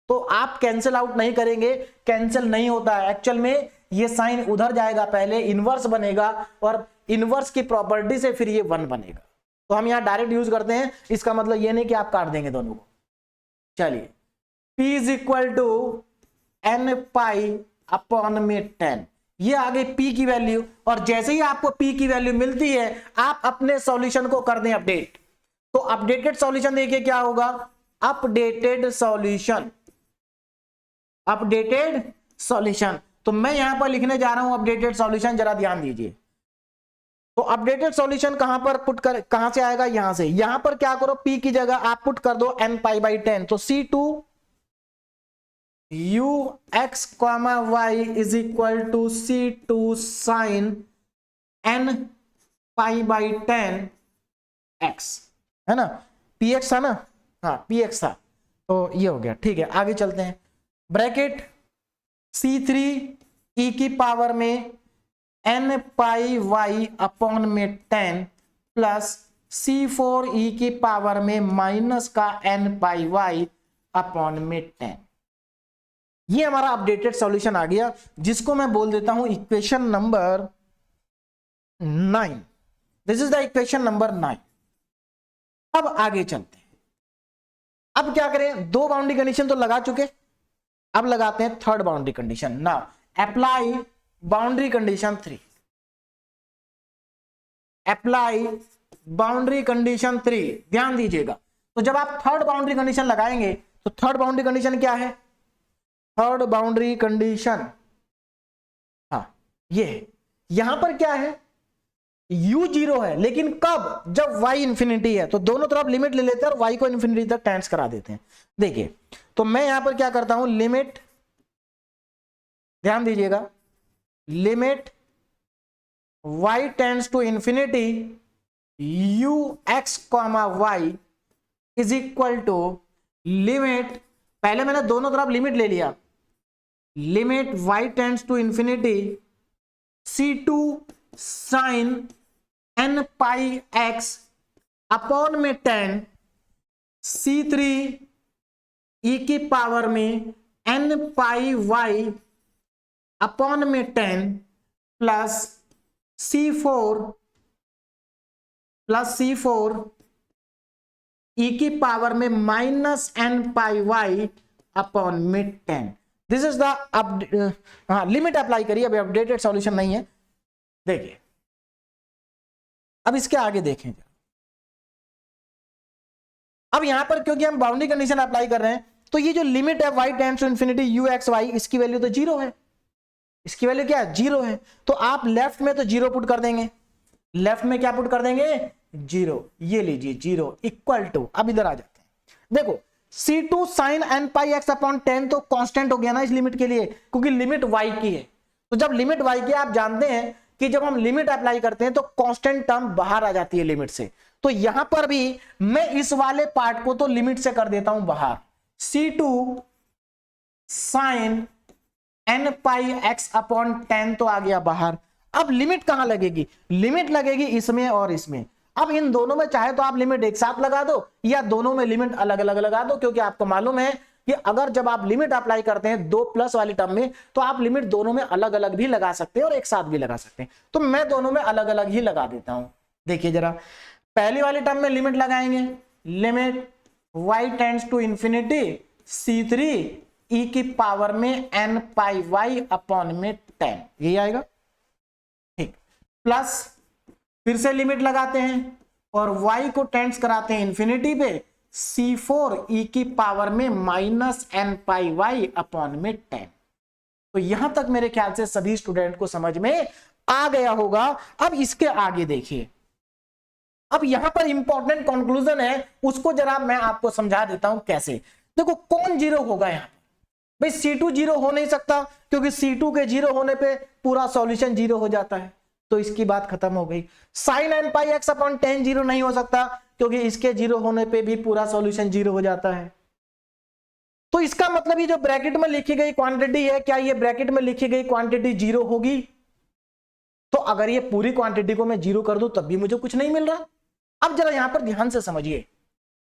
तो आप कैंसिल आउट नहीं करेंगे, कैंसिल नहीं होता है। एक्चुअल में ये साइन उधर जाएगा, पहले इनवर्स बनेगा और इनवर्स की प्रॉपर्टी से फिर ये 1 बनेगा, तो हम यहाँ डायरेक्ट यूज करते हैं। इसका मतलब ये नहीं कि आप काट देंगे दोनों को। चलिए, P is equal to n pi upon में 10, ये आगे P की वैल्यू, और जैसे ही आपको P की वैल्यू मिलती है आप अपने सॉल्यूशन को कर दें अपडेट। तो अपडेटेड सॉल्यूशन देखिए क्या होगा, अपडेटेड सॉल्यूशन, अपडेटेड सॉल्यूशन। तो मैं यहां पर लिखने जा रहा हूं अपडेटेड सॉल्यूशन, जरा ध्यान दीजिए। तो अपडेटेड सॉल्यूशन कहां पर पुट कर, कहां से आएगा, यहां से। यहां पर क्या करो, P की जगह आप पुट कर दो n पाई बाई 10, तो C2 u x comma Y is equal to C2 sine n pi by 10 x, है ना, px था ना, हाँ px था, तो ये हो गया। ठीक है, आगे चलते हैं। ब्रैकेट C3 e की पावर में n पाई y अपॉन में 10 प्लस C4 e की पावर में माइनस का n पाई y अपॉन में 10। ये हमारा अपडेटेड सॉल्यूशन आ गया, जिसको मैं बोल देता हूं equation number 9। This is the equation number 9। अब आगे चलते हैं। अब क्या करें, 2 बाउंड्री कंडीशन तो लगा चुके, अब लगाते हैं 3rd boundary condition. Now apply boundary condition 3, apply boundary condition 3। ध्यान दीजिएगा, तो जब आप 3rd बाउंड्री कंडीशन लगाएंगे, तो 3rd बाउंड्री कंडीशन क्या है, 3rd बाउंड्री कंडीशन, हाँ ये यहां पर क्या है, u 0 है, लेकिन कब, जब y इंफिनिटी है, तो दोनों तरफ लिमिट ले लेते हैं और y को इंफिनिटी तक टेंड्स करा देते हैं। देखिए, तो मैं यहां पर क्या करता हूं, लिमिट, ध्यान दीजिएगा, limit y tends to infinity u x comma y is equal to limit, पहले मैंने दोनों तरफ लिमिट ले लिया, limit y tends to infinity C2 sine n pi x upon में 10 C3 e की पावर में n पाई y अपॉन में 10 प्लस C4 e की पावर में minus n pi y upon में 10। दिस इज द हाँ लिमिट अप्लाई करिए, अभी अपडेटेड सॉल्यूशन नहीं है। देखिए अब इसके आगे देखें, अब यहां पर क्योंकि हम बाउंड्री कंडीशन अप्लाई कर रहे हैं तो ये जो लिमिट है y tends to infinity U X Y, इसकी वैल्यू तो जीरो है, इसकी वैल्यू क्या है जीरो है, तो आप लेफ्ट में तो जीरो पुट कर देंगे, लेफ्ट में क्या पुट कर देंगे जीरो, ये लीजिए जीरो इक्वल टू, अब इधर आ जाते हैं देखो C2 sin n pi x upon 10 तो कांस्टेंट हो गया ना इस लिमिट के लिए, क्योंकि लिमिट y की है, तो जब लिमिट y की आप जानते हैं कि जब हम लिमिट अप्लाई करते हैं तो कांस्टेंट टर्म बाहर आ जाती है लिमिट से, तो यहां पर भी मैं इस वाले पार्ट को तो लिमिट से कर देता हूं बाहर, C2 sin n pi x upon 10 तो आ गया बाहर। अब लिमिट कहां लगेगी, लिमिट लगेगी इसमें और इसमें, अब इन दोनों में चाहे तो आप लिमिट एक साथ लगा दो या दोनों में लिमिट अलग अलग लगा दो, क्योंकि आपको मालूम है कि अगर जब आप लिमिट अप्लाई करते हैं दो प्लस वाली टर्म में तो आप लिमिट दोनों में अलग अलग भी लगा सकते हैं और एक साथ भी लगा सकते हैं, तो मैं दोनों में अलग अलग ही लगा देता हूं। देखिए जरा पहली वाली टर्म में लिमिट लगाएंगे, limit y tends to infinity C3 e की पावर में n पाई y अपॉन में 10, यही आएगा ठीक, प्लस फिर से लिमिट लगाते हैं और y को टेंड्स कराते हैं इंफिनिटी पे C4 e की पावर में minus n pi y upon में 10। तो यहां तक मेरे ख्याल से सभी स्टूडेंट को समझ में आ गया होगा। अब इसके आगे देखिए, अब यहां पर इंपॉर्टेंट कंक्लूजन है, उसको जरा मैं आपको समझा देता हूं कैसे। देखो कौन जीरो होगा यहां, भाई C2 जीरो हो नहीं सकता, क्योंकि C2 के जीरो होने पे पूरा सॉल्यूशन जीरो हो जाता है, तो इसकी बात खत्म हो गई। Sign n pi x upon 10 zero नहीं हो सकता, क्योंकि इसके जीरो होने पे भी पूरा सॉल्यूशन जीरो हो जाता है। तो इसका मतलब ये जो ब्रैकेट में लिखी गई क्वांटिटी है, क्या ये ब्रैकेट में लिखी गई क्वांटिटी जीरो होगी? तो अगर ये पूरी क्वांटिटी को मैं जीरो कर दूं तब भी मुझे कुछ नहीं मिल रहा। अब जरा यहां पर ध्यान से समझिए,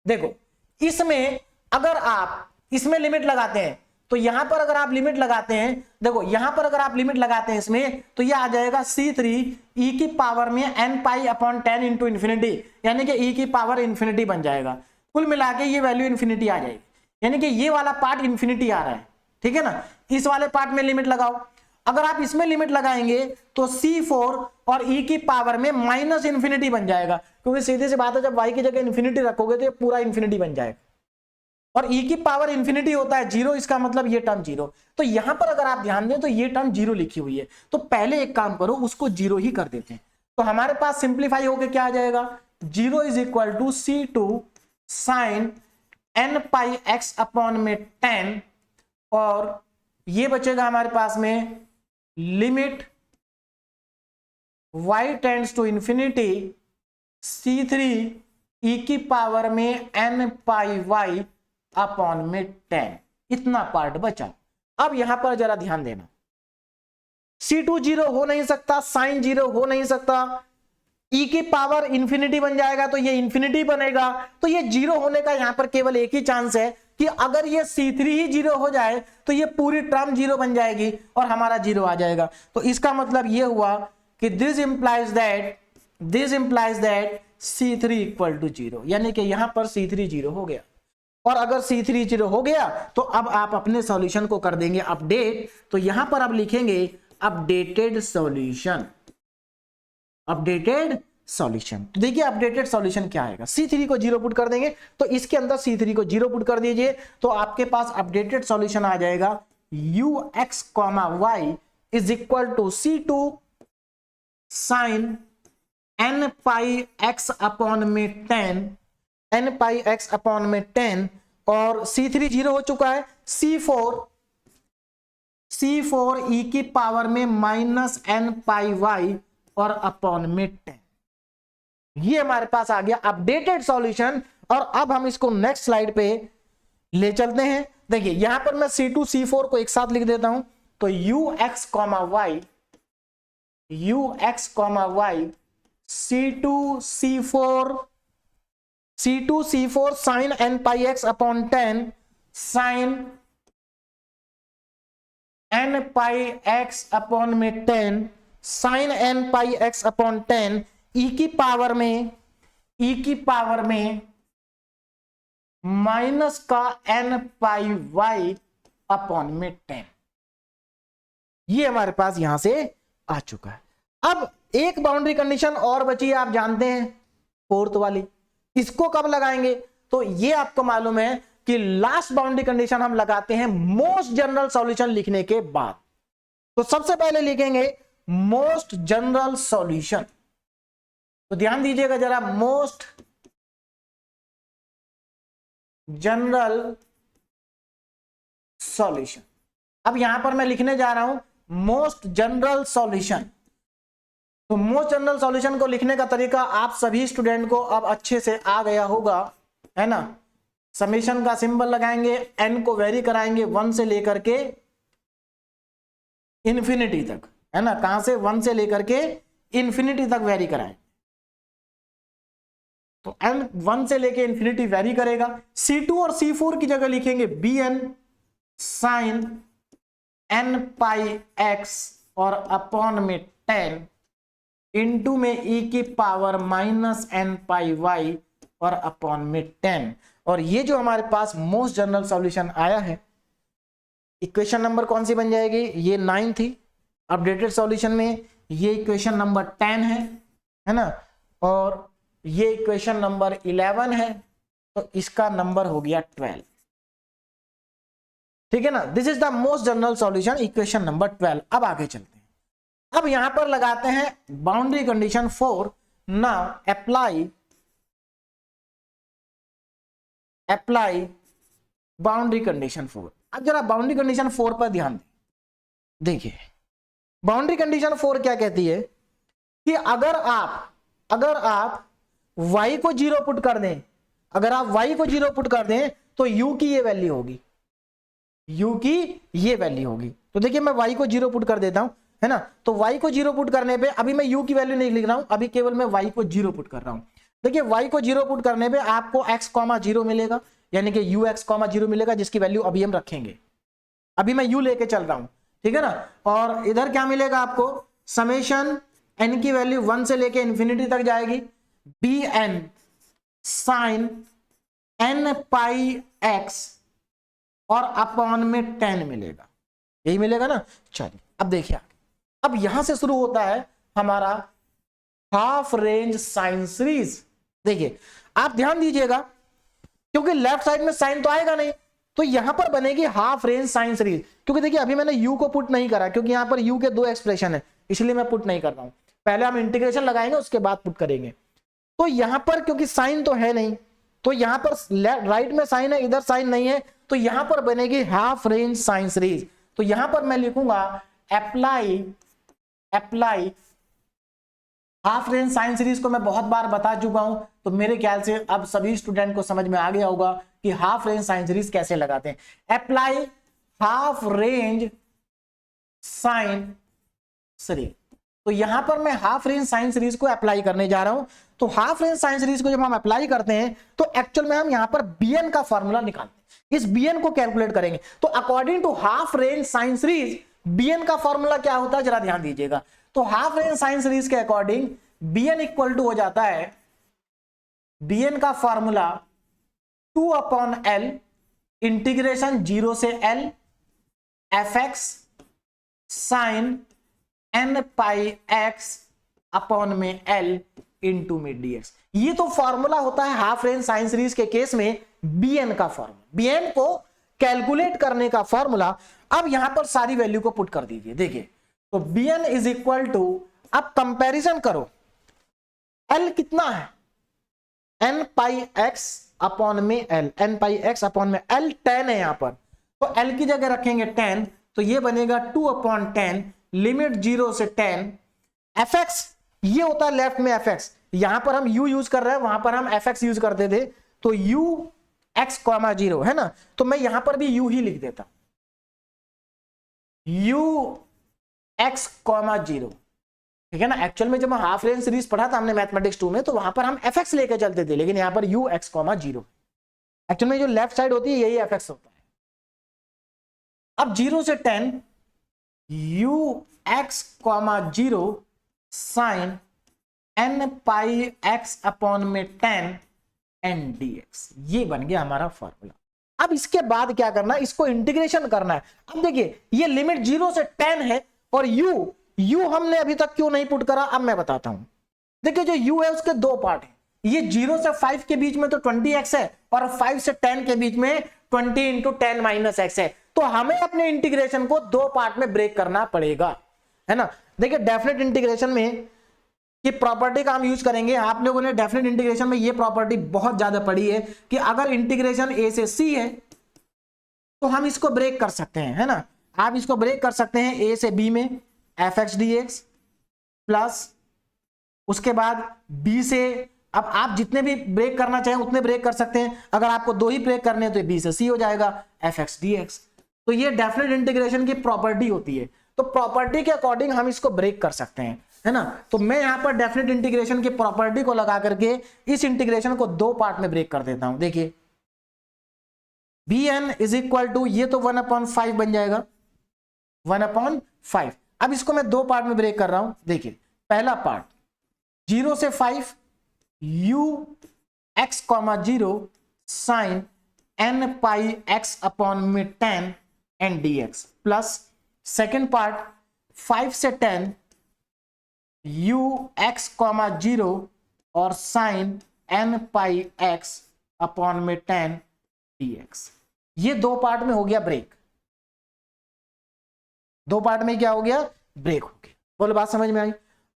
देखो इसमें अगर आप इसमें लिमिट लगाते हैं तो यहां पर अगर आप लिमिट लगाते हैं, देखो यहां पर अगर आप लिमिट लगाते हैं इसमें तो ये आ जाएगा C3 e की पावर में n pi upon 10 into infinity, यानी कि e की पावर इंफिनिटी बन जाएगा। कुल मिला के ये वैल्यू इंफिनिटी आ जाएगी, यानी कि ये वाला पार्ट इंफिनिटी आ रहा है, ठीक है ना। इस वाले पार्ट में लिमिट लगाओ, अगर आप इसमें लिमिट लगाएंगे तो C4 और e की पावर में माइनस इंफिनिटी बन जाएगा, क्योंकि सीधी सी बात है जब y की जगह इंफिनिटी रखोगे तो ये पूरा इंफिनिटी बन जाएगा, और e की पावर इंफिनिटी होता है जीरो, इसका मतलब ये टर्म जीरो। तो यहां पर अगर आप ध्यान दें तो ये टर्म जीरो लिखी हुई है, तो पहले एक काम करो उसको जीरो ही कर देते हैं, तो हमारे पास सिंप्लीफाई होकर क्या आ जाएगा, zero is equal to C2 sine n pi x upon में 10, और ये बचेगा हमारे पास में limit y tends to infinity C3 e की पावर में n पाई y अपॉन में 10, इतना पार्ट बचा। अब यहां पर जरा ध्यान देना, C2 जीरो हो नहीं सकता, साइन जीरो हो नहीं सकता, e की पावर इंफिनिटी बन जाएगा तो ये इंफिनिटी बनेगा, तो ये जीरो होने का यहां पर केवल एक ही चांस है कि अगर ये C3 ही जीरो हो जाए तो ये पूरी टर्म जीरो बन जाएगी और हमारा जीरो आ जाएगा। तो इसका मतलब ये हुआ कि this implies that C3 equal to zero, यानी कि यहां पर C3 जीरो हो गया। और अगर C3 जीरो हो गया तो अब आप अपने सॉल्यूशन को कर देंगे अपडेट, तो यहां पर आप लिखेंगे अपडेटेड सॉल्यूशन, अपडेटेड सॉल्यूशन। तो देखिए अपडेटेड सॉल्यूशन क्या आएगा, C3 को जीरो पुट कर देंगे, तो इसके अंदर C3 को जीरो पुट कर दीजिए, तो आपके पास अपडेटेड सॉल्यूशन आ जाएगा ux, y is equal to C2 sine n pi x upon में 10, n पाई x अपॉन में 10, और C3 जीरो हो चुका है, C4 e की पावर में माइनस n पाई y और अपॉन में 10, ये हमारे पास आ गया अपडेटेड सॉल्यूशन। और अब हम इसको नेक्स्ट स्लाइड पे ले चलते हैं। देखिए यहां पर मैं C2 C4 को एक साथ लिख देता हूं, तो ux, y C2 C4 sine n pi x upon 10 sine n pi x upon में 10 sine n pi x upon 10 e की पावर में माइनस का n पाई y अपॉन में 10। ये हमारे पास यहां से आ चुका है। अब एक बाउंड्री कंडीशन और बची है, आप जानते हैं, फोर्थ वाली। इसको कब लगाएंगे? तो ये आपको मालूम है कि लास्ट बाउंड्री कंडीशन हम लगाते हैं मोस्ट जनरल सॉल्यूशन लिखने के बाद। तो सबसे पहले लिखेंगे मोस्ट जनरल सॉल्यूशन। तो ध्यान दीजिएगा जरा, मोस्ट जनरल सॉल्यूशन। अब यहां पर मैं लिखने जा रहा हूं मोस्ट जनरल सॉल्यूशन। तो मोस्ट जनरल सॉल्यूशन को लिखने का तरीका आप सभी स्टूडेंट को अब अच्छे से आ गया होगा, है ना। समेशन का सिंबल लगाएंगे, n को वेरी कराएंगे 1 से लेकर के इंफिनिटी तक, है ना। कहां से? 1 से लेकर के इंफिनिटी तक वेरी कराएं। तो n 1 से लेके इंफिनिटी वेरी करेगा। C2 और C4 की जगह लिखेंगे bn sign n pi x और अपॉन में 10 इंटू में e की power minus n pi y और अपॉन में 10। और ये जो हमारे पास मोस्ट जनरल सॉल्यूशन आया है, इक्वेशन नंबर कौन सी बन जाएगी? ये 9 थी। अपडेटेड सॉल्यूशन में ये इक्वेशन नंबर 10 है ना, और ये इक्वेशन नंबर 11 है, तो इसका नंबर हो गया 12। ठीक है ना। This is the most general solution, equation number 12। अब आगे चलते हैं। अब यहां पर लगाते हैं boundary condition 4। Now apply boundary condition 4। अब जरा बाउंड्री कंडीशन 4 पर ध्यान दें। देखिए बाउंड्री कंडीशन 4 क्या कहती है कि अगर आप y को 0 पुट कर दें, अगर आप y को 0 पुट कर दें तो u की ये वैल्यू होगी, u की ये वैल्यू होगी। तो देखिए मैं y को 0 पुट कर देता हूं, है ना। तो y को 0 पुट करने पे अभी मैं u की वैल्यू नहीं लिख रहा हूं, अभी केवल मैं y को 0 पुट कर रहा हूं। देखिए y को 0 पुट करने पे आपको x, 0 मिलेगा, यानी कि ux, 0 मिलेगा, जिसकी वैल्यू अभी हम रखेंगे। अभी मैं u लेके चल रहा हूं, ठीक है ना। और इधर क्या मिलेगा आपको? समेशन n की वैल्यू 1 से लेके इंफिनिटी तक जाएगी, bn sign n pi x और अपॉन में 10 मिलेगा। यही मिलेगा ना। चलिए अब देखिए, अब यहां से शुरू होता है हमारा हाफ रेंज साइन सीरीज। देखिए आप ध्यान दीजिएगा, क्योंकि लेफ्ट साइड में साइन तो आएगा नहीं, तो यहां पर बनेगी हाफ रेंज साइन सीरीज। क्योंकि देखिए अभी मैंने u को पुट नहीं करा, क्योंकि यहां पर u के 2 एक्सप्रेशन है, इसलिए मैं पुट नहीं कर रहा हूं। पहले हम इंटीग्रेशन लगाएंगे, उसके बाद पुट करेंगे। तो यहां पर क्योंकि साइन तो है नहीं, तो यहां पर राइट में साइन है, इधर साइन नहीं है, तो यहां पर बनेगी हाफ रेंज साइन सीरीज। तो यहां पर मैं लिखूंगा apply half range sine series को मैं बहुत बार बता चुका हूं, तो मेरे ख्याल से अब सभी स्टूडेंट को समझ में आ गया होगा कि हाफ रेंज साइन सीरीज कैसे लगाते हैं। Apply half range sine series. तो यहां पर मैं हाफ रेंज साइन सीरीज को अप्लाई करने जा रहा हूं। तो हाफ रेंज साइन सीरीज को जब हम अप्लाई करते हैं तो एक्चुअल में हम यहां पर bn का फॉर्मूला निकालते हैं, इस bn को कैलकुलेट करेंगे। तो according to half range sine series bn का फॉर्मूला क्या होता है, जरा ध्यान दीजिएगा। तो हाफ रेंज साइन सीरीज के अकॉर्डिंग bn इक्वल टू हो जाता है, bn का फॉर्मूला 2/L इंटीग्रेशन 0 से L fx sign n pi x upon में L इंटू में dx। ये तो फॉर्मूला होता है हाफ रेंज साइन सीरीज के केस में bn का फॉर्मूला, bn को कैलकुलेट करने का फॉर्मूला। अब यहां पर सारी वैल्यू को पुट कर दीजिए। देखिए तो bn इज इक्वल टू, अब कंपैरिजन करो, L कितना है? n पाई x अपॉन में L, n pi x upon में L 10 है यहां पर, तो L की जगह रखेंगे 10, तो ये बनेगा 2/10 लिमिट 0 से 10 fx, ये होता है लेफ्ट में fx, यहां पर हम u यूज कर रहे हैं, वहां पर हम fx यूज करते थे, तो u x, 0 है ना। तो मैं यहां पर भी u ही लिख देता, u x, 0, ठीक है ना। एक्चुअल में जब हम हाफ रेंज सीरीज पढ़ा था हमने मैथमेटिक्स 2 में, तो वहां पर हम fx लेके चलते थे, लेकिन यहां पर u x, 0। एक्चुअल में जो लेफ्ट साइड होती है यही fx होता है। अब 0 से 10 u x, 0 sign n pi x upon में 10 n dx, ये बन गया हमारा फॉर्मूला। अब इसके बाद क्या करना है, इसको इंटीग्रेशन करना है। अब देखिए ये लिमिट 0 से 10 है और u हमने अभी तक क्यों नहीं पुट करा, अब मैं बताता हूं। देखिए जो u है उसके दो पार्ट हैं, ये 0 से 5 के बीच में तो 20x है और 5 से 10 के बीच में 20 इंटू 10 माइनस एक्स है। तो हमें अपने इंटीग्रेशन को दो पार्ट में ब्रेक करना पड़ेगा, है ना। देखिए डेफिनेट इंटीग्रेशन में कि प्रॉपर्टी का हम यूज करेंगे। आप लोगों ने डेफिनेट इंटीग्रेशन में ये प्रॉपर्टी बहुत ज्यादा पढ़ी है कि अगर इंटीग्रेशन a से c है तो हम इसको ब्रेक कर सकते हैं, है ना। आप इसको ब्रेक कर सकते हैं a से b में fx dx प्लस उसके बाद b से, अब आप जितने भी ब्रेक करना चाहें उतने ब्रेक कर सकते हैं। अगर आपको दो ही ब्रेक करने हैं तो b से c हो जाएगा fx dx। तो ये डेफिनेट इंटीग्रेशन की प्रॉपर्टी होती है, तो प्रॉपर्टी के अकॉर्डिंग हम इसको ब्रेक कर सकते हैं, है ना। तो मैं यहां पर डेफिनेट इंटीग्रेशन की प्रॉपर्टी को लगा करके इस इंटीग्रेशन को दो पार्ट में ब्रेक कर देता हूं। देखिए bn इज इक्वल टू, ये तो 1/5 बन जाएगा, 1/5। अब इसको मैं दो पार्ट में ब्रेक कर रहा हूं। देखिए पहला पार्ट 0 से 5 u x, 0 sign n pi x upon में 10 and dx plus second part 5 से 10 u x, 0 और sine n pi x upon में 10 dx। ये दो पार्ट में हो गया ब्रेक, दो पार्ट में क्या हो गया, ब्रेक हो गया। बोलो बात समझ में आई।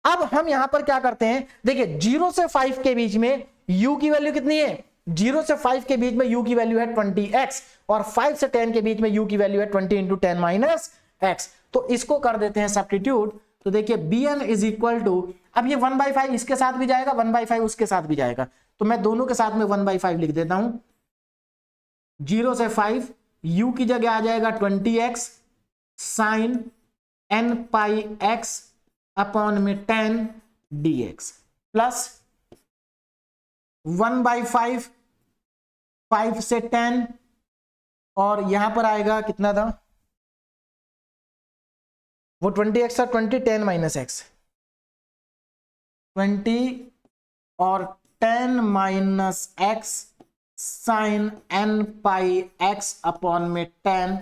अब हम यहां पर क्या करते हैं, देखिए 0 से 5 के बीच में u की वैल्यू कितनी है, 0 से 5 के बीच में u की वैल्यू है 20x और 5 से 10 के बीच में u की वैल्यू है 20 इंटू 10 माइनस x। तो इसको कर देते हैं सब्स्टिट्यूट। तो देखिए bn इज इक्वल टू, अब ये 1/5 इसके साथ भी जाएगा, 1/5 उसके साथ भी जाएगा, तो मैं दोनों के साथ में 1/5 लिख देता हूं। 0 से 5 u की जगह आ जाएगा 20x sign n pi x upon में 10 dx प्लस 1/5 5 से 10 और यहां पर आएगा कितना था वो 20x था, 20 10 माइनस एक्स, 20 और 10 minus x sign n pi x upon में 10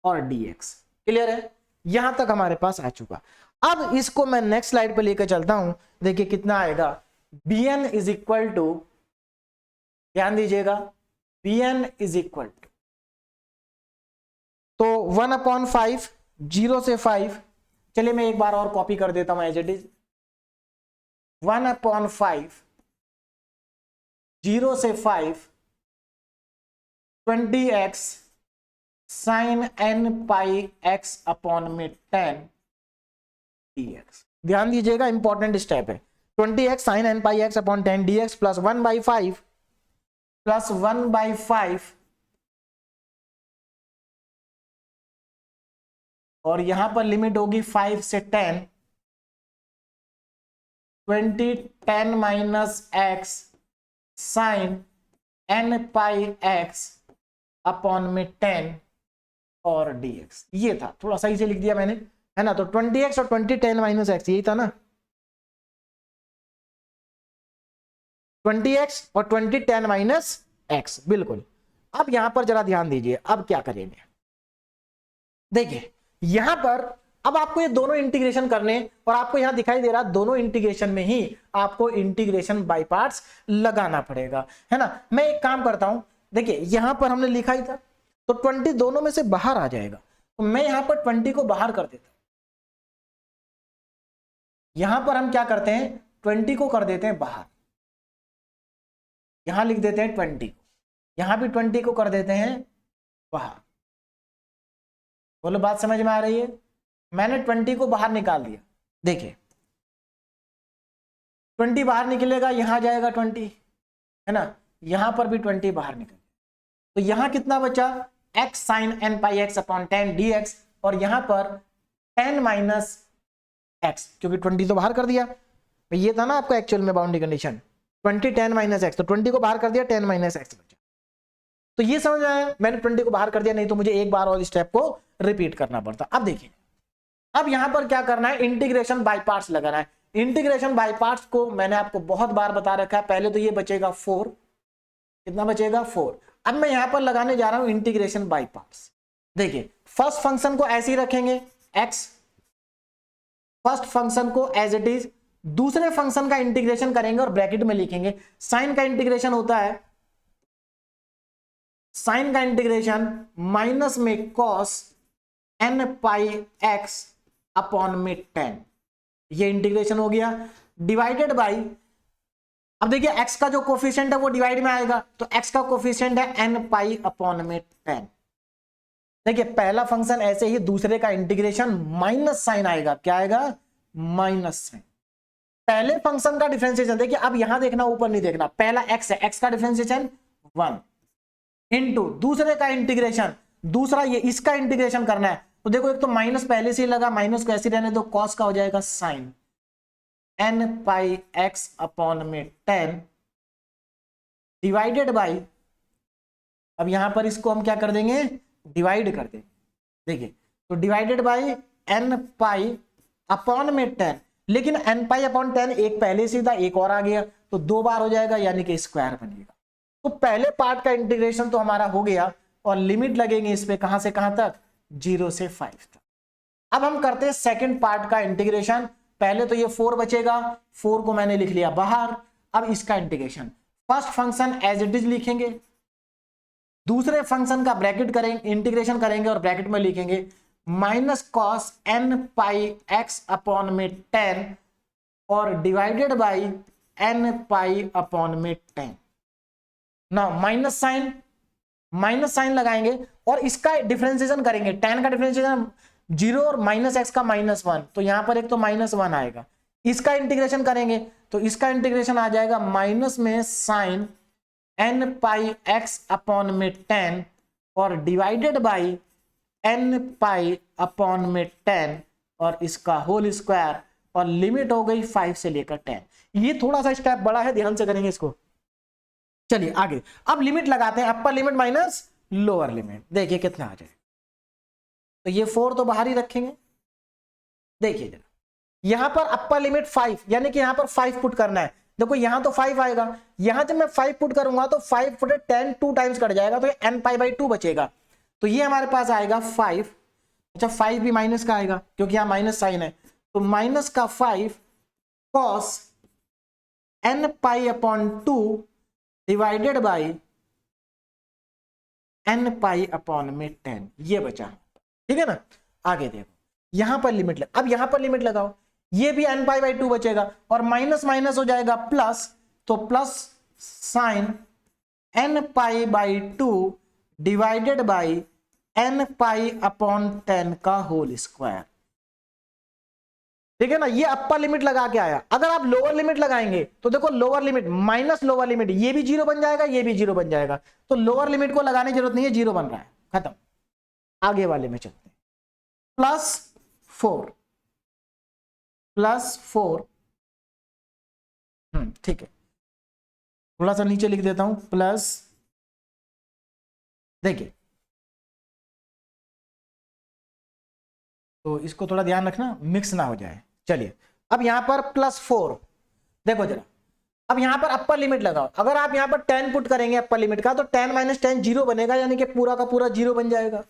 और dx। क्लियर है, यहां तक हमारे पास आ चुका। अब इसको मैं नेक्स्ट स्लाइड पे लेकर चलता हूं। देखिए कितना आएगा, bn इज इक्वल टू, ध्यान दीजिएगा, bn इज इक्वल टू, तो 1/5 0 से 5, चलिए मैं एक बार और कॉपी कर देता हूं एज इट इज, 1/5 0 से 5 20x sign n pi x upon में 10 dx। ध्यान दीजिएगा इंपॉर्टेंट स्टेप है, 20x sign n pi x upon 10 dx plus 1/5 plus 1/5 और यहां पर लिमिट होगी 5 से 10, 20 10 minus x sign n pi x upon में 10 और dx। ये था, थोड़ा सही से लिख दिया मैंने, है ना। तो 20x और 20 10 माइनस एक्स, यही था ना, 20x और 20 10 माइनस एक्स, बिल्कुल। अब यहां पर जरा ध्यान दीजिए, अब क्या करेंगे, देखिए यहां पर अब आपको ये दोनों इंटीग्रेशन करने, और आपको यहां दिखाई दे रहा दोनों इंटीग्रेशन में ही आपको इंटीग्रेशन बाय पार्ट्स लगाना पड़ेगा, है ना। मैं एक काम करता हूं, देखिए यहां पर हमने लिखा ही था, तो 20 दोनों में से बाहर आ जाएगा, तो मैं यहां पर 20 को बाहर कर देता हूं। यहां पर हम क्या करते हैं, 20 को कर देते हैं बाहर, यहां लिख देते हैं 20 को, यहां भी 20 को कर देते हैं बाहर। बोलो बात समझ में आ रही है, मैंने 20 को बाहर निकाल दिया। देखिए 20 बाहर निकलेगा, यहां जाएगा 20, है ना, यहां पर भी 20 बाहर निकल, तो यहां कितना बचा, x sign n pi x upon 10 dx, और यहां पर 10 माइनस x, क्योंकि 20 तो बाहर कर दिया, ये था ना आपका एक्चुअल में बाउंड्री कंडीशन, 20 10 माइनस x, तो 20 को बाहर कर दिया, 10 माइनस x बचा। तो ये समझ आया, मैंने 20 को बाहर कर दिया, नहीं तो मुझे एक बार और स्टेप को रिपीट करना पड़ता। अब देखिए, अब यहां पर क्या करना है, इंटीग्रेशन बाय पार्ट्स लगाना है। इंटीग्रेशन बाय पार्ट्स को मैंने आपको बहुत बार बता रखा है, पहले तो ये बचेगा 4, कितना बचेगा 4। अब मैं यहां पर लगाने जा रहा हूं इंटीग्रेशन बाय पार्ट्स। देखिए फर्स्ट फंक्शन को ऐसे ही रखेंगे x, फर्स्ट फंक्शन को एज इट इज, दूसरे फंक्शन का इंटीग्रेशन करेंगे और ब्रैकेट में लिखेंगे। साइन का इंटीग्रेशन होता है, साइन का इंटीग्रेशन माइनस में cos n pi x upon में 10, ये इंटीग्रेशन हो गया। डिवाइडेड बाई, अब देखिए x का जो कोफिशिएंट है वो डिवाइड में आएगा, तो x का कोफिशिएंट है n पाई अपॉन में 10। देखिए पहला फंक्शन ऐसे ही, दूसरे का इंटीग्रेशन माइनस साइन आएगा, क्या आएगा? Minus sine. पहले फंक्शन का डिफरेंशिएशन देखिए, अब यहां देखना, ऊपर नहीं देखना, पहला x है, x का डिफरेंशिएशन 1 इंटू दूसरे का इंटीग्रेशन, दूसरा ये इसका इंटीग्रेशन करना है, तो देखो एक तो माइनस पहले से ही लगा, माइनस को ऐसे रहने दो, कॉस का हो जाएगा sign n pi x upon में 10 डिवाइडेड बाई, अब यहां पर इसको हम क्या कर देंगे? डिवाइड कर देंगे। देखिए तो divided by n pi upon में 10, लेकिन n पाई अपॉन 10 एक पहले से था, एक और आ गया, तो 2 बार हो जाएगा, यानी कि स्क्वायर बनेगा। तो पहले पार्ट का इंटीग्रेशन तो हमारा हो गया, और लिमिट लगेंगे इस पे, कहां से कहां तक? 0 से 5 तक। अब हम करते हैं सेकंड पार्ट का इंटीग्रेशन। पहले तो ये 4 बचेगा, 4 को मैंने लिख लिया बाहर। अब इसका integration, first function as it is लिखेंगे, दूसरे फंक्शन का ब्रैकेट करेंगे, इंटीग्रेशन करेंगे और ब्रैकेट में लिखेंगे minus cos n pi x upon में 10 और divided by n pi upon में 10। ना माइनस साइन लगाएंगे और इसका डिफरेंशिएशन करेंगे। 10 का डिफरेंशिएशन 0 और माइनस x का -1, तो यहां पर एक तो -1 आएगा। इसका इंटीग्रेशन करेंगे तो इसका इंटीग्रेशन आ जाएगा माइनस में sign n pi x upon में 10 और divided by n pi upon में 10 और इसका होल स्क्वायर, और लिमिट हो गई 5 से लेकर 10। ये थोड़ा सा स्टेप बड़ा है, ध्यान से करेंगे इसको। चलिए आगे, अब लिमिट लगाते हैं, upper limit minus lower limit, देखिए कितना आ जाए। तो ये 4 तो बाहर ही रखेंगे। देखिए जरा, यहां पर अपर लिमिट 5, यानी कि यहां पर 5 पुट करना है। देखो यहां तो 5 आएगा, यहां जब मैं 5 पुट करूंगा तो 5 पुट 10 2 टाइम्स कट जाएगा, तो n पाई बाई 2 बचेगा। तो ये हमारे पास आएगा 5। अच्छा 5 भी माइनस का आएगा क्योंकि यहां माइनस साइन है, तो माइनस का 5 cos n pi upon 2 divided by n pi upon में 10, ये बचा। ठीक है ना। आगे देखो, यहां पर लिमिट अब यहां पर लिमिट लगाओ, ये भी n पाई बाई 2 बचेगा और माइनस माइनस हो जाएगा प्लस, तो plus sign n pi by 2 divided by n pi upon 10 का होल स्क्वायर। ठीक है ना, ये अपर लिमिट लगा के आया। अगर आप लोअर लिमिट लगाएंगे तो देखो lower limit minus lower limit, ये भी 0 बन जाएगा, ये भी 0 बन जाएगा, तो लोअर लिमिट को लगाने की जरूरत नहीं है, 0 बन रहा है, खत्म। आगे वाले में चलते हैं, प्लस 4, ठीक है, थोड़ा सा नीचे लिख देता हूं, प्लस, देखिए तो इसको थोड़ा ध्यान रखना मिक्स ना हो जाए। चलिए अब यहां पर प्लस 4, देखो जरा, अब यहां पर अपर लिमिट लगाओ। अगर आप यहां पर 10 पुट करेंगे अपर लिमिट का, तो 10 माइनस 10 0 बनेगा, यानी कि पूरा का पूरा 0 बन जाएगा,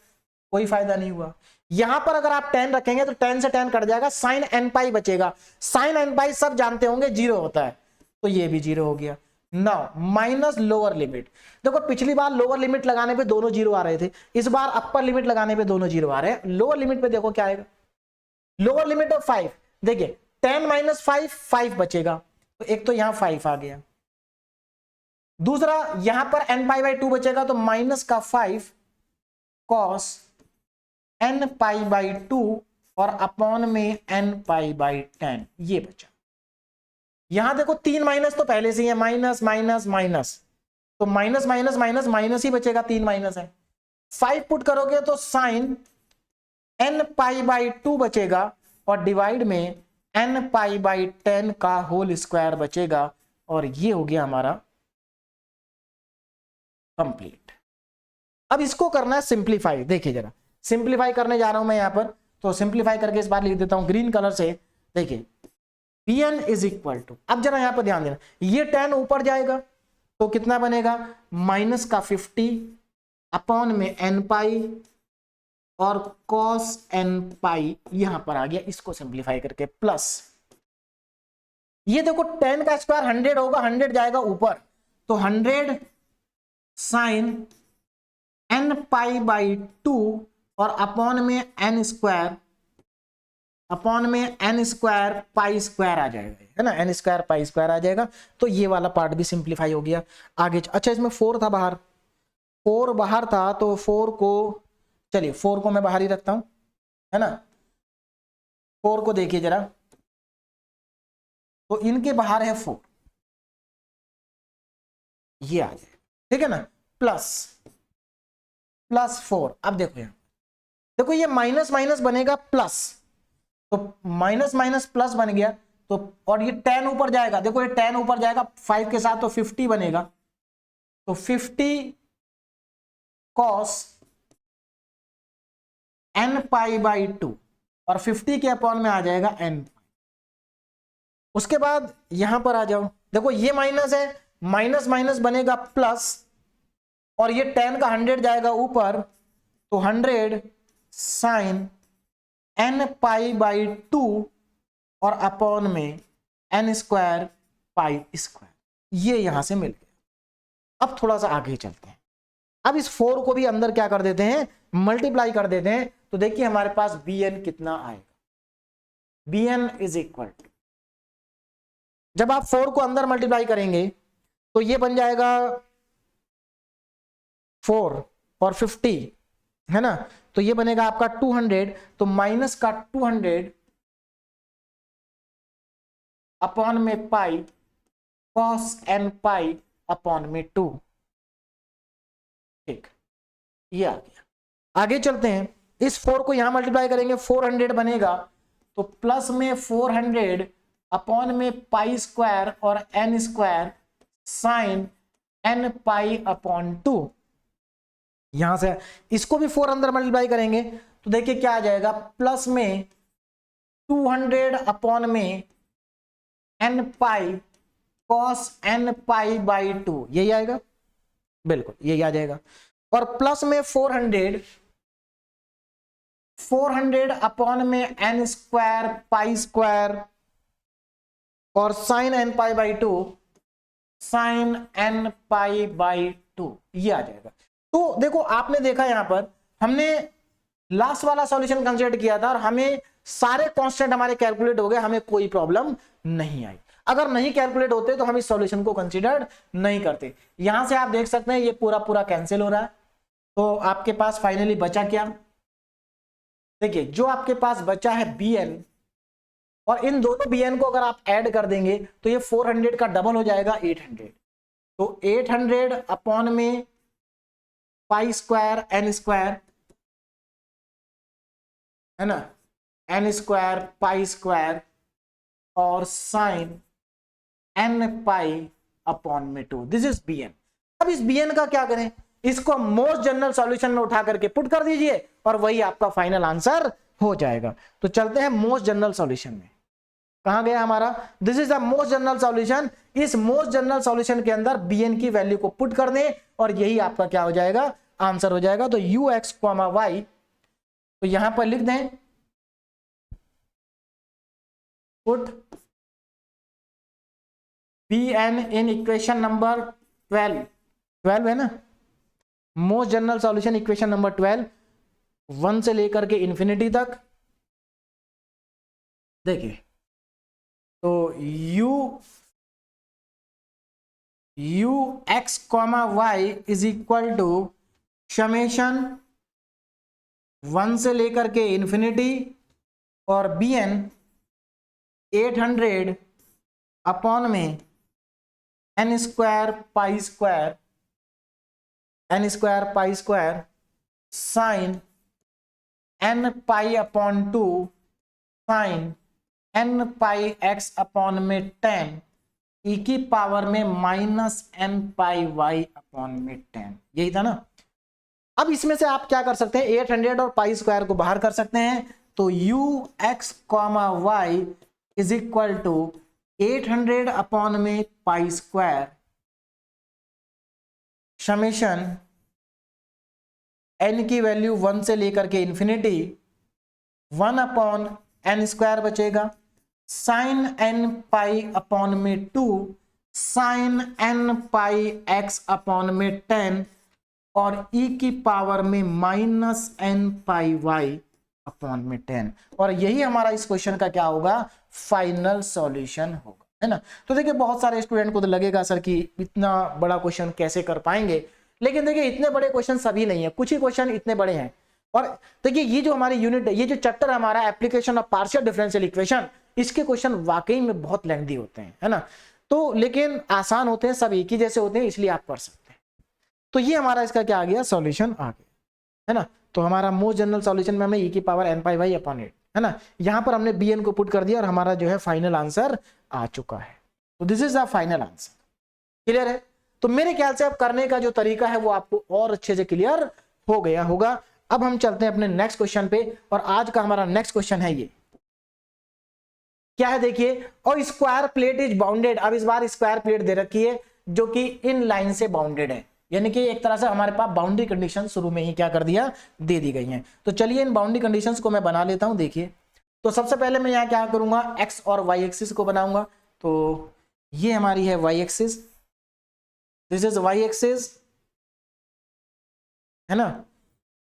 कोई फायदा नहीं हुआ। यहां पर अगर आप 10 रखेंगे तो 10 से 10 कट जाएगा, साइन n पाई बचेगा। साइन n पाई सब जानते होंगे 0 होता है, तो ये भी 0 हो गया। नाउ माइनस लोअर लिमिट, देखो पिछली बार लोअर लिमिट लगाने पे दोनों 0 आ रहे थे, इस बार अपर लिमिट लगाने पे दोनों 0 आ रहे हैं। लोअर लिमिट पे देखो क्या आएगा, लोअर लिमिट ऑफ 5, देखिए 10 माइनस 5 बचेगा, तो एक तो यहां 5 आ गया, दूसरा यहां पर n पाई बाई 2 बचेगा, तो माइनस का 5 कॉस n पाई बाई 2 और अपॉन में n पाई बाई 10, ये बचा। यहां देखो 3 माइनस तो पहले से ही है, माइनस माइनस माइनस, तो माइनस माइनस माइनस माइनस ही बचेगा, 3 माइनस है। 5 पुट करोगे तो साइन n पाई बाई 2 बचेगा और डिवाइड में n पाई बाई 10 का होल स्क्वायर बचेगा, और ये हो गया हमारा कंप्लीट। अब इसको करना है सिंप्लीफाई। देखिए जरा, सिंप्लीफाई करने जा रहा हूं मैं यहां पर, तो सिंप्लीफाई करके इस बार लिख देता हूं ग्रीन कलर से। देखिए Pn इज इक्वल टू, अब जरा यहां पर ध्यान देना, ये 10 ऊपर जाएगा तो कितना बनेगा, माइनस का 50 अपॉन में n पाई और cos n पाई यहां पर आ गया, इसको सिंप्लीफाई करके प्लस ये देखो 10 का स्क्वायर 100 होगा, 100 जाएगा ऊपर, तो 100 साइन n पाई बाई 2 और अपॉन में n स्क्वायर, अपॉन में n स्क्वायर पाई स्क्वायर आ जाएगा, है ना, n स्क्वायर पाई स्क्वायर आ जाएगा। तो ये वाला पार्ट भी सिंप्लीफाई हो गया। आगे अच्छा इसमें 4 था बाहर, 4 बाहर था, तो 4 को चलिए 4 को मैं बाहर ही रखता हूं, है ना। 4 को देखिए जरा, तो इनके बाहर है 4, ये आ जाए, ठीक है ना, प्लस 4। अब देखो यहां, देखो ये माइनस माइनस बनेगा प्लस, तो माइनस माइनस प्लस बन गया, तो और ये 10 ऊपर जाएगा, देखो ये 10 ऊपर जाएगा 5 के साथ, तो 50 बनेगा, तो 50 cos n पाई बाई 2 और 50 के अपॉन में आ जाएगा n। उसके बाद यहां पर आ जाओ, देखो ये माइनस है, माइनस माइनस बनेगा प्लस, और ये 10 का 100 जाएगा ऊपर, तो 100 साइन n पाई बाई 2 और अपॉन में n स्क्वायर पाई स्क्वायर, ये यहां से मिल गया। अब थोड़ा सा आगे चलते हैं, अब इस 4 को भी अंदर क्या कर देते हैं, मल्टीप्लाई कर देते हैं, तो देखिए हमारे पास bn कितना आएगा, bn इज इक्वल टू, जब आप 4 को अंदर मल्टीप्लाई करेंगे तो ये बन जाएगा 4 और 50, है ना, तो ये बनेगा आपका 200, तो माइनस का 200 अपॉन में पाई cos n पाई अपॉन में 2, ठीक, ये आ गया। आगे चलते हैं, इस 4 को यहां मल्टीप्लाई करेंगे, 400 बनेगा, तो प्लस में 400 अपॉन में पाई स्क्वायर और n square sine n pi upon 2, यहां से इसको भी 4 अंदर मल्टीप्लाई करेंगे, तो देखिए क्या आ जाएगा, प्लस में 200 अपॉन में n pi cos n pi by 2, यही आएगा, बिल्कुल यही आ जाएगा, और प्लस में 400 अपॉन में n स्क्वायर पाई स्क्वायर और sine n pi by 2 sine n pi by 2, ये आ जाएगा। तो देखो आपने देखा यहां पर हमने लास्ट वाला सॉल्यूशन कंसीडर किया था और हमें सारे कांस्टेंट हमारे कैलकुलेट हो गए, हमें कोई प्रॉब्लम नहीं आई। अगर नहीं कैलकुलेट होते तो हम इस सॉल्यूशन को कंसीडर नहीं करते। यहां से आप देख सकते हैं ये पूरा पूरा कैंसिल हो रहा है, तो आपके पास फाइनली बचा क्या, देखिए जो आपके पास बचा है bn, और इन दोनों bn को अगर आप ऐड कर देंगे तो ये 400 का डबल हो जाएगा 800, तो 800 अपॉन में पाई स्क्वायर n स्क्वायर, है ना, n स्क्वायर पाई स्क्वायर और साइन n पाई अपॉन में 2, दिस इज bn। अब इस bn का क्या करें, इसको मोस्ट जनरल सॉल्यूशन में उठा करके पुट कर दीजिए और वही आपका फाइनल आंसर हो जाएगा। तो चलते हैं मोस्ट जनरल सॉल्यूशन में, कहां गया हमारा, this is the most general solution. इस मोस्ट जनरल सॉल्यूशन के अंदर bn की वैल्यू को पुट कर दें और यही आपका क्या हो जाएगा, आंसर हो जाएगा। तो ux, y, तो यहां पर लिख दें put bn in equation number 12 है ना, most general solution equation number 12, 1 से लेकर के इंफिनिटी तक। देखिए तो ux, y is equal to summation 1 से लेकर के इंफिनिटी और bn 800 अपॉन में n square pi square sine n pi upon 2 sine n pi x upon में 10 e की पावर में minus n pi y upon में 10, यही था ना। अब इसमें से आप क्या कर सकते हैं, 800 और पाई स्क्वायर को बाहर कर सकते हैं, तो ux, y is equal to 800 upon में पाई स्क्वायर समेशन n की वैल्यू 1 से लेकर के इंफिनिटी 1/n² बचेगा, साइन n पाई अपॉन में 2 sine n pi x upon में 10 और e की पावर में -n पाई y अपॉन में 10। और यही हमारा इस क्वेश्चन का क्या होगा, फाइनल सॉल्यूशन होगा, है ना। तो देखिए बहुत सारे स्टूडेंट को तो लगेगा सर कि इतना बड़ा क्वेश्चन कैसे कर पाएंगे, लेकिन देखिए इतने बड़े क्वेश्चन सभी नहीं है, कुछ ही क्वेश्चन इतने बड़े हैं। और देखिए ये जो हमारी यूनिट है, ये जो चैप्टर हमारा application of partial differential equation, इसके क्वेश्चन वाकई में बहुत लेंथी होते हैं, है ना। तो लेकिन आसान होते हैं, सब एक ही जैसे होते हैं, इसलिए आप कर सकते हैं। तो ये हमारा इसका क्या आ गया, सॉल्यूशन आ गया, है ना। तो हमारा मोस्ट जनरल सॉल्यूशन में हमने e की power n pi y upon 8, है ना, यहां पर हमने bn को पुट कर दिया और हमारा जो है फाइनल आंसर आ चुका है। तो this is the final answer. Clear है। तो मेरे ख्याल से अब करने का जो तरीका है वो आपको और अच्छे से क्लियर हो गया होगा। अब हम चलते हैं अपने नेक्स्ट क्वेश्चन पे, और आज का हमारा नेक्स्ट क्वेश्चन है ये क्या है, देखिए, और स्क्वायर प्लेट इज बाउंडेड। अब इस बार स्क्वायर प्लेट दे रखी है जो कि इन लाइन से बाउंडेड है, यानी कि एक तरह से हमारे पास बाउंड्री कंडीशन शुरू में ही क्या कर दिया, दे दी गई हैं। तो चलिए इन बाउंड्री कंडीशंस को मैं बना लेता हूं। देखिए तो सबसे पहले मैं यहाँ क्या करूंगा, एक्स और वाई एक्सिस को बनाऊंगा। तो ये हमारी है Y axis, this is Y axis, है ना,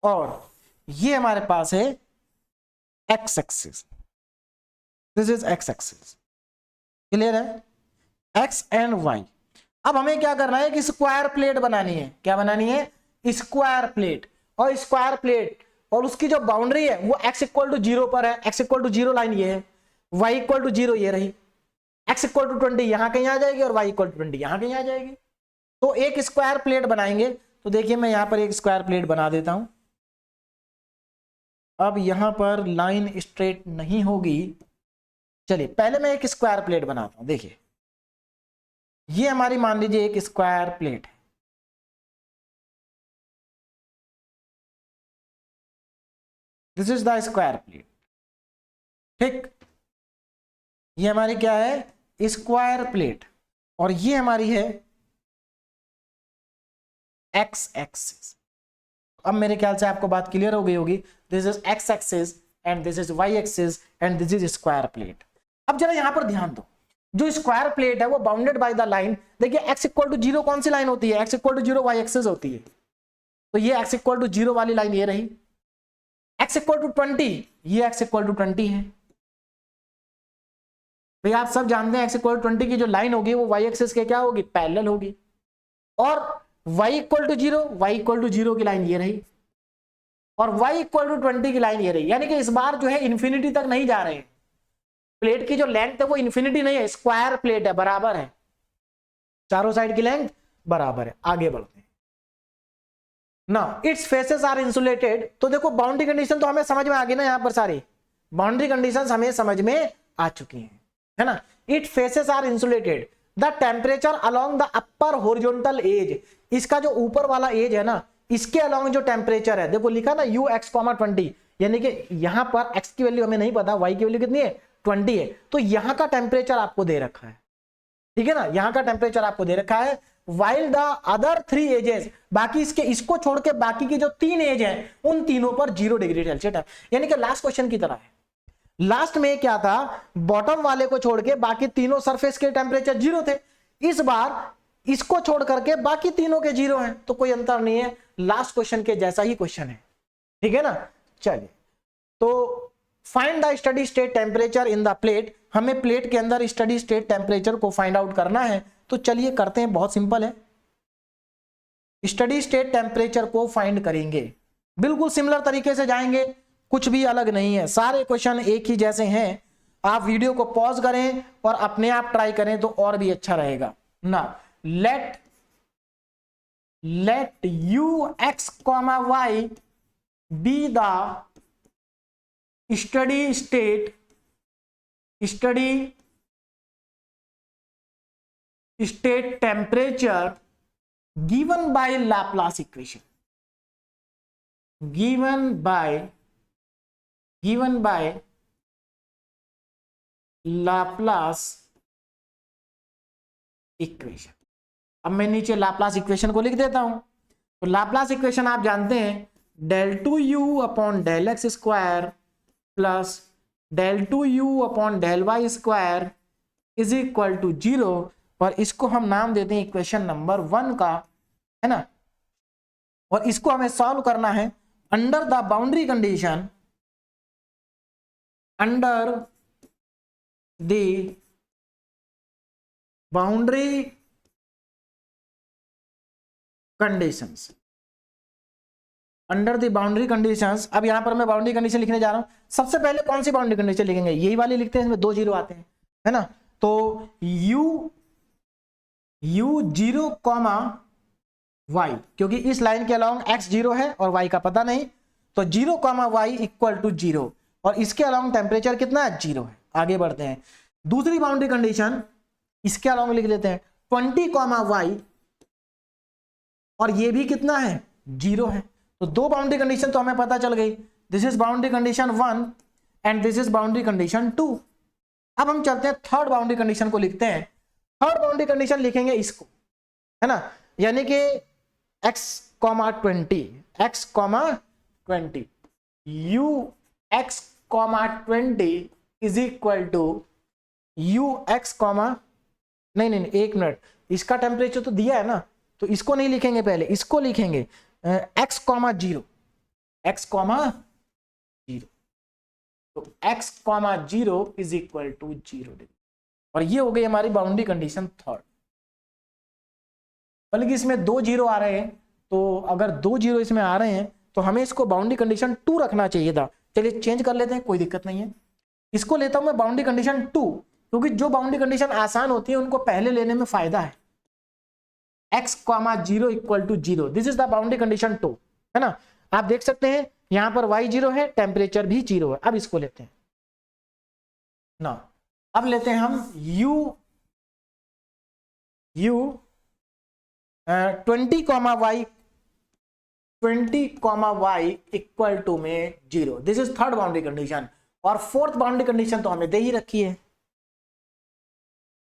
और ये हमारे पास है X axis, this is X axis. Clear है, एक्स एंड वाई। अब हमें क्या करना है कि स्क्वायर प्लेट बनानी है। क्या बनानी है, स्क्वायर प्लेट। और स्क्वायर प्लेट और उसकी जो बाउंड्री है वो x इक्वल टू 0 पर है। x इक्वल टू 0 लाइन ये है, y इक्वल टू 0 ये रही, x इक्वल टू 20 यहां कहीं आ जाएगी और y इक्वल टू 20 यहां कहीं आ जाएगी। तो एक स्क्वायर प्लेट बनाएंगे। तो देखिए मैं यहां पर एक स्क्वायर प्लेट बना देता हूं। अब यहां पर लाइन स्ट्रेट नहीं होगी, चलिए पहले मैं एक स्क्वायर प्लेट बनाता हूं। देखिए ये हमारी मान लीजिए एक स्क्वायर प्लेट है, this is the square plate. ठीक, ये हमारी क्या है, स्क्वायर प्लेट, और ये हमारी है एक्स एक्सिस। अब मेरे ख्याल से आपको बात क्लियर हो गई होगी, this is X axis and this is Y axis and this is square plate. अब जरा यहां पर ध्यान दो, जो स्क्वायर प्लेट है वो बाउंडेड बाय द लाइन, देखिए x इक्वल टू 0 कौन सी लाइन होती है, x equal to 0 Y axis होती है। तो ये x इक्वल टू 0 वाली लाइन ये रही, x इक्वल टू 20, ये x इक्वल टू 20 है। भाई आप सब जानते हैं x इक्वल टू 20 की जो लाइन होगी वो y एक्सिस के क्या होगी, पैरेलल होगी। और y equal to 0, y equal to 0 की लाइन ये रही, और y इक्वल टू 20 की लाइन ये रही। यानी कि इस बार जो है इंफिनिटी तक नहीं जा रहे हैं, प्लेट की जो लेंथ है वो इंफिनिटी नहीं है, स्क्वायर प्लेट है, बराबर है, चारों साइड की लेंथ बराबर है। आगे बढ़ते हैं ना, इट्स फेसेस आर इंसुलेटेड। तो देखो बाउंड्री कंडीशन तो हमें समझ में आ गई ना, यहां पर सारी बाउंड्री कंडीशंस हमें समझ में आ चुकी हैं, है ना। It faces are insulated, the temperature along the upper horizontal edge, इसका जो ऊपर वाला एज है ना, इसके अलोंग जो टेम्परेचर है, देखो लिखा ना ux, 20, यानी कि यहां पर x की वैल्यू हमें नहीं पता, y की वैल्यू कितनी है, 20 है। तो यहां का टेम्परेचर आपको दे रखा है, ठीक है ना, यहां का टेम्परेचर आपको दे रखा है। वाइल द अदर 3 एजेस, बाकी इसको छोड़ के बाकी की जो 3 एज है उन तीनों पर 0 डिग्री सेल्सियस है। यानी कि लास्ट क्वेश्चन की तरह है, लास्ट में क्या था, बॉटम वाले को छोड़ के बाकी तीनों सरफेस के टेम्परेचर 0 थे। इस बार इसको छोड़ करके बाकी तीनों के 0 हैं, तो कोई अंतर नहीं है, लास्ट क्वेश्चन के जैसा ही क्वेश्चन है, ठीक है ना। चलिए तो find the steady state temperature in the plate, हमें प्लेट के अंदर स्टडी स्टेट टेम्परेचर को फाइंड आउट करना है। तो चलिए करते हैं, बहुत सिंपल है, स्टडी स्टेट टेम्परेचर को फाइंड करेंगे, बिल्कुल सिमिलर तरीके से जाएंगे, कुछ भी अलग नहीं है, सारे क्वेश्चन एक ही जैसे हैं। आप वीडियो को पॉज करें और अपने आप ट्राई करें तो और भी अच्छा रहेगा ना। Let ux, y B the steady state temperature given by Laplace equation, given by Laplace equation. अब मैं नीचे लाप्लास इक्वेशन को लिख देता हूं। तो लाप्लास इक्वेशन आप जानते हैं, del 2u upon del x square plus del 2u upon del y square is equal to 0, और इसको हम नाम देते हैं इक्वेशन नंबर 1 का, है ना। और इसको हमें सॉल्व करना है under the boundary condition, under the boundary conditions, under the boundary conditions. अब यहां पर मैं बाउंड्री कंडीशन लिखने जा रहा हूं। सबसे पहले कौन सी बाउंड्री कंडीशन लिखेंगे, यही वाली लिखते हैं, इसमें 2 जीरो आते हैं, है ना। तो u 0 कॉमा y, क्योंकि इस लाइन के अलाउंग x 0 है और y का पता नहीं, तो 0 कॉमा y इक्वल टू 0, और इसके अलाउंग टेम्परेचर कितना है, 0 है। आगे बढ़ते हैं, दूसरी बाउंड्री कंडीशन इसके अलाउंग लिख लेते हैं 20 कॉमा y, और ये भी कितना है, 0 है। तो 2 बाउंड्री कंडीशन तो हमें पता चल गई, this is boundary condition 1 and this is boundary condition 2। अब हम चलते हैं थर्ड बाउंड्री कंडीशन को लिखते हैं। थर्ड बाउंड्री कंडीशन लिखेंगे इसको, है ना, यानी कि x, 20 u x, 20 is equal to u x, नहीं एक मिनट, इसका टेम्परेचर तो दिया है ना, तो इसको नहीं लिखेंगे, पहले इसको लिखेंगे x, 0, x, 0, तो x, 0 is equal to 0 degree, और ये हो गई हमारी बाउंड्री कंडीशन थर्ड। बल्कि इसमें 2 जीरो आ रहे हैं, तो अगर 2 जीरो इसमें आ रहे हैं तो हमें इसको बाउंड्री कंडीशन 2 रखना चाहिए था। चलिए चेंज कर लेते हैं, कोई दिक्कत नहीं है। इसको लेता हूं मैं बाउंड्री कंडीशन 2, क्योंकि जो बाउंड्री कंडीशन आसान होती है उनको पहले लेने में फायदा है। x, 0 इक्वल to 0, this is the boundary condition 2, है ना। आप देख सकते हैं यहां पर y 0 है, टेम्परेचर भी 0 है। अब इसको लेते हैं ना, अब लेते हैं हम u 20 y इक्वल टू में 0, this is third boundary condition. और फोर्थ बाउंड्री कंडीशन तो हमें दे ही रखी है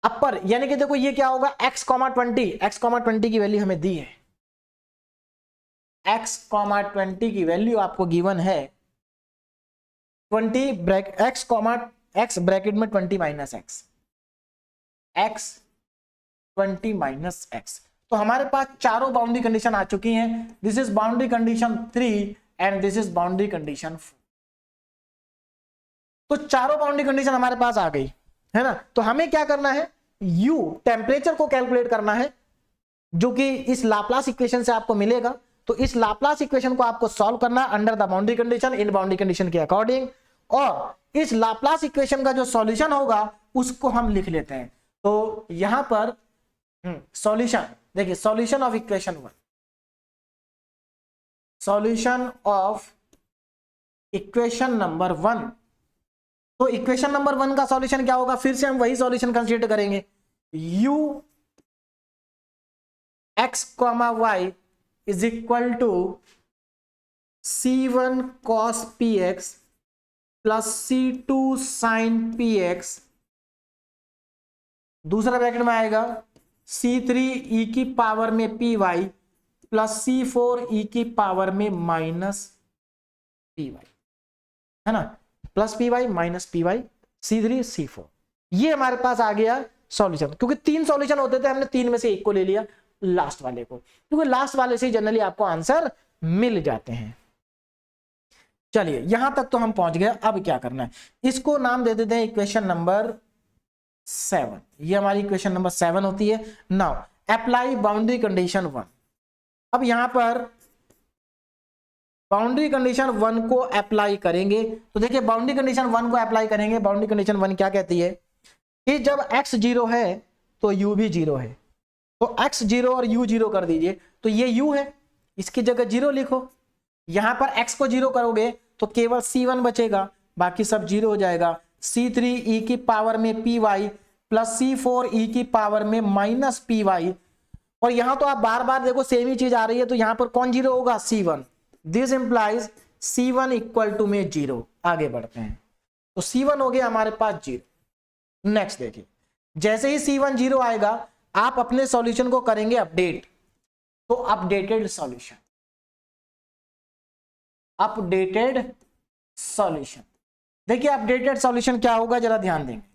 अपर, यानी कि देखो ये क्या होगा, x, 20 की वैल्यू हमें दी है, x, 20 की वैल्यू आपको गिवन है 20 x ब्रैकेट में 20 माइनस x 20 माइनस x। तो हमारे पास चारों बाउंड्री कंडीशन आ चुकी हैं, this is boundary condition 3 and this is boundary condition 4। तो चारों बाउंड्री कंडीशन हमारे पास आ गई, है ना। तो हमें क्या करना है, u टेम्परेचर को कैलकुलेट करना है, जो कि इस लाप्लास इक्वेशन से आपको मिलेगा। तो इस लाप्लास इक्वेशन को आपको सॉल्व करना under the boundary condition, in boundary condition के अकॉर्डिंग, और इस लाप्लास इक्वेशन का जो सॉल्यूशन होगा उसको हम लिख लेते हैं। तो यहां पर सॉल्यूशन देखिए, solution of equation 1, solution of equation number 1। तो इक्वेशन नंबर 1 का सॉल्यूशन क्या होगा, फिर से हम वही सॉल्यूशन कंसीडर करेंगे, u x, y is equal to c1 cos px plus c2 sin px, दूसरा ब्रैकेट में आएगा c3 e की पावर में py प्लस c4 e की पावर में माइनस py, है ना, plus P Y minus P Y, C3 C4। ये हमारे पास आ गया सॉल्यूशन। क्योंकि 3 सॉल्यूशन होते थे, हमने 3 में से एक को ले लिया, लास्ट वाले को, क्योंकि लास्ट वाले से जनरली आपको आंसर मिल जाते हैं। चलिए यहां तक तो हम पहुंच गए। अब क्या करना है, इसको नाम दे देते हैं इक्वेशन नंबर 7। ये हमारी इक्वेशन नंबर 7 होती है। Now apply boundary condition 1। अब यहां पर बाउंड्री कंडीशन 1 को अप्लाई करेंगे, तो देखिए बाउंड्री कंडीशन 1 को अप्लाई करेंगे। बाउंड्री कंडीशन 1 क्या कहती है कि जब x 0 है तो u भी 0 है, तो x 0 और u 0 कर दीजिए, तो ये u है, इसकी जगह 0 लिखो। यहां पर x को 0 करोगे तो केवल c1 बचेगा, बाकी सब 0 हो जाएगा। c3 e की पावर में py प्लस c4 e की पावर में माइनस py, और यहां तो आप बार बार देखो सेम ही चीज आ रही है, तो यहां पर कौन 0 होगा, c1। This implies c1 equal to में 0। आगे बढ़ते हैं, तो c1 हो गया हमारे पास 0। नेक्स्ट देखिए, जैसे ही c1 0 आएगा आप अपने सॉल्यूशन को करेंगे अपडेट, तो अपडेटेड सॉल्यूशन, अपडेटेड सॉल्यूशन। देखिए अपडेटेड सॉल्यूशन क्या होगा, जरा ध्यान देंगे।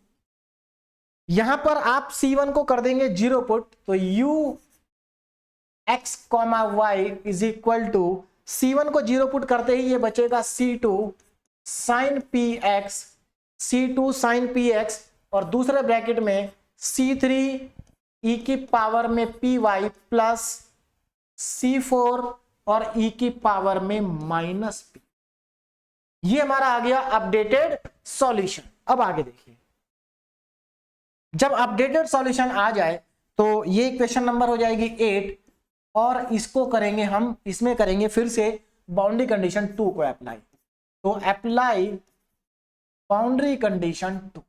यहां पर आप C1 को कर देंगे 0 पुट, तो u x, y is equal to C1 को 0 पुट करते ही ये बचेगा C2 sin px, C2 sin px, और दूसरे ब्रैकेट में C3 e की पावर में py प्लस C4 और e की पावर में माइनस p। ये हमारा आ गया अपडेटेड सॉल्यूशन। अब आगे देखिए, जब अपडेटेड सॉल्यूशन आ जाए तो ये इक्वेशन नंबर हो जाएगी 8, और इसको करेंगे हम, इसमें करेंगे फिर से बाउंड्री कंडीशन 2 को अप्लाई। तो अप्लाई बाउंड्री कंडीशन 2।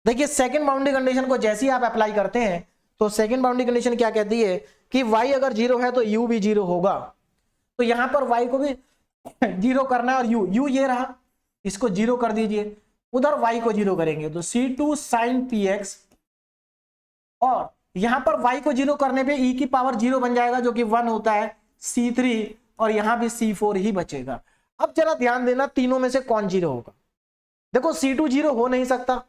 देखिए सेकंड बाउंड्री कंडीशन को जैसे ही आप अप्लाई करते हैं तो सेकंड बाउंड्री कंडीशन क्या कहती है कि y अगर 0 है तो u भी 0 होगा। तो यहां पर y को भी 0 करना है, और u ये रहा, इसको 0 कर दीजिए, उधर y को 0 करेंगे तो C2 sin px, और यहां पर y को 0 करने पे e की पावर 0 बन जाएगा जो कि 1 होता है, C3, और यहां भी C4 ही बचेगा। अब जरा ध्यान देना, तीनों में से कौन 0 होगा। देखो C2 0 हो नहीं सकता,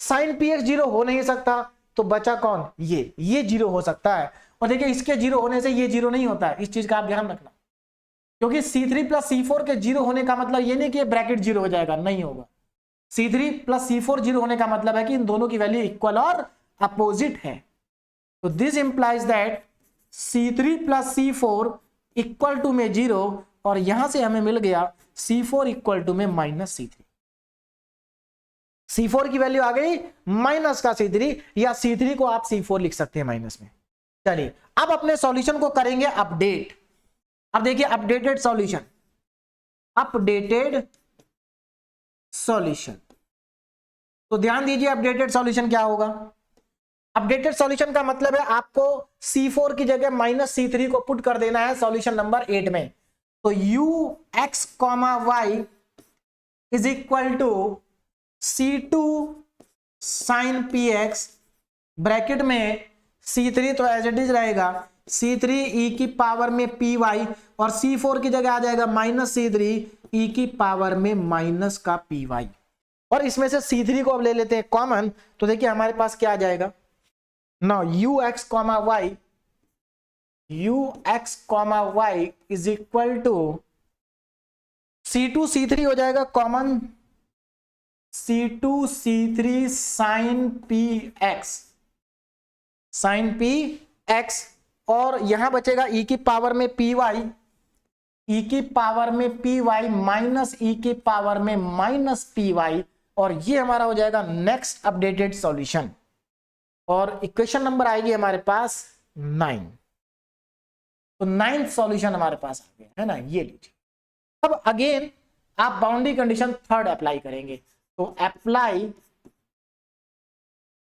sin px 0 हो नहीं सकता, तो बचा कौन, ये 0 हो सकता है। और देखिए इसके 0 होने से ये 0 नहीं होता है, इस चीज का आप ध्यान रखना, क्योंकि C3 प्लस C4 के 0 होने का मतलब ये नहीं कि ब्रैकेट 0 हो जाएगा, नहीं होगा। C3 प्लस C4 0 होने का मतलब है कि इन दोनों की वैल्यू इक्वल और अपोजिट है। तो this implies that C3 plus C4 equal to में 0, और यहां से हमें मिल गया C4 इक्वल टू में माइनस C3। C4 की वैल्यू आ गई माइनस का C3, या C3 को आप C4 लिख सकते हैं माइनस में। चलिए अब अपने सॉल्यूशन को करेंगे अपडेट। अब देखिए अपडेटेड सॉल्यूशन, अपडेटेड सॉल्यूशन, तो ध्यान दीजिए अपडेटेड सॉल्यूशन क्या होगा। अपडेटेड सॉल्यूशन का मतलब है आपको C4 की जगह माइनस C3 को पुट कर देना है सॉल्यूशन नंबर 8 में। तो ux, y is equal to C2 sin px, bracket में C3 तो एज इट इज रहेगा, C3 e की पावर में py, और C4 की जगह आ जाएगा माइनस C3 e की पावर में माइनस का py। और इसमें से C3 को अब ले लेते हैं कॉमन, तो देखिए हमारे पास क्या आ जाएगा, now ux, y is equal to C2 C3 हो जाएगा common, C2 C3 sin px, और यहां बचेगा e की पावर में py, e की पावर में py माइनस e की पावर में माइनस py, और ये हमारा हो जाएगा नेक्स्ट अपडेटेड सॉल्यूशन। और इक्वेशन नंबर आएगी हमारे पास 9। तो 9th सॉल्यूशन हमारे पास आ गया है ना, ये लीजिए। अब अगेन आप बाउंड्री कंडीशन 3rd अप्लाई करेंगे, तो अप्लाई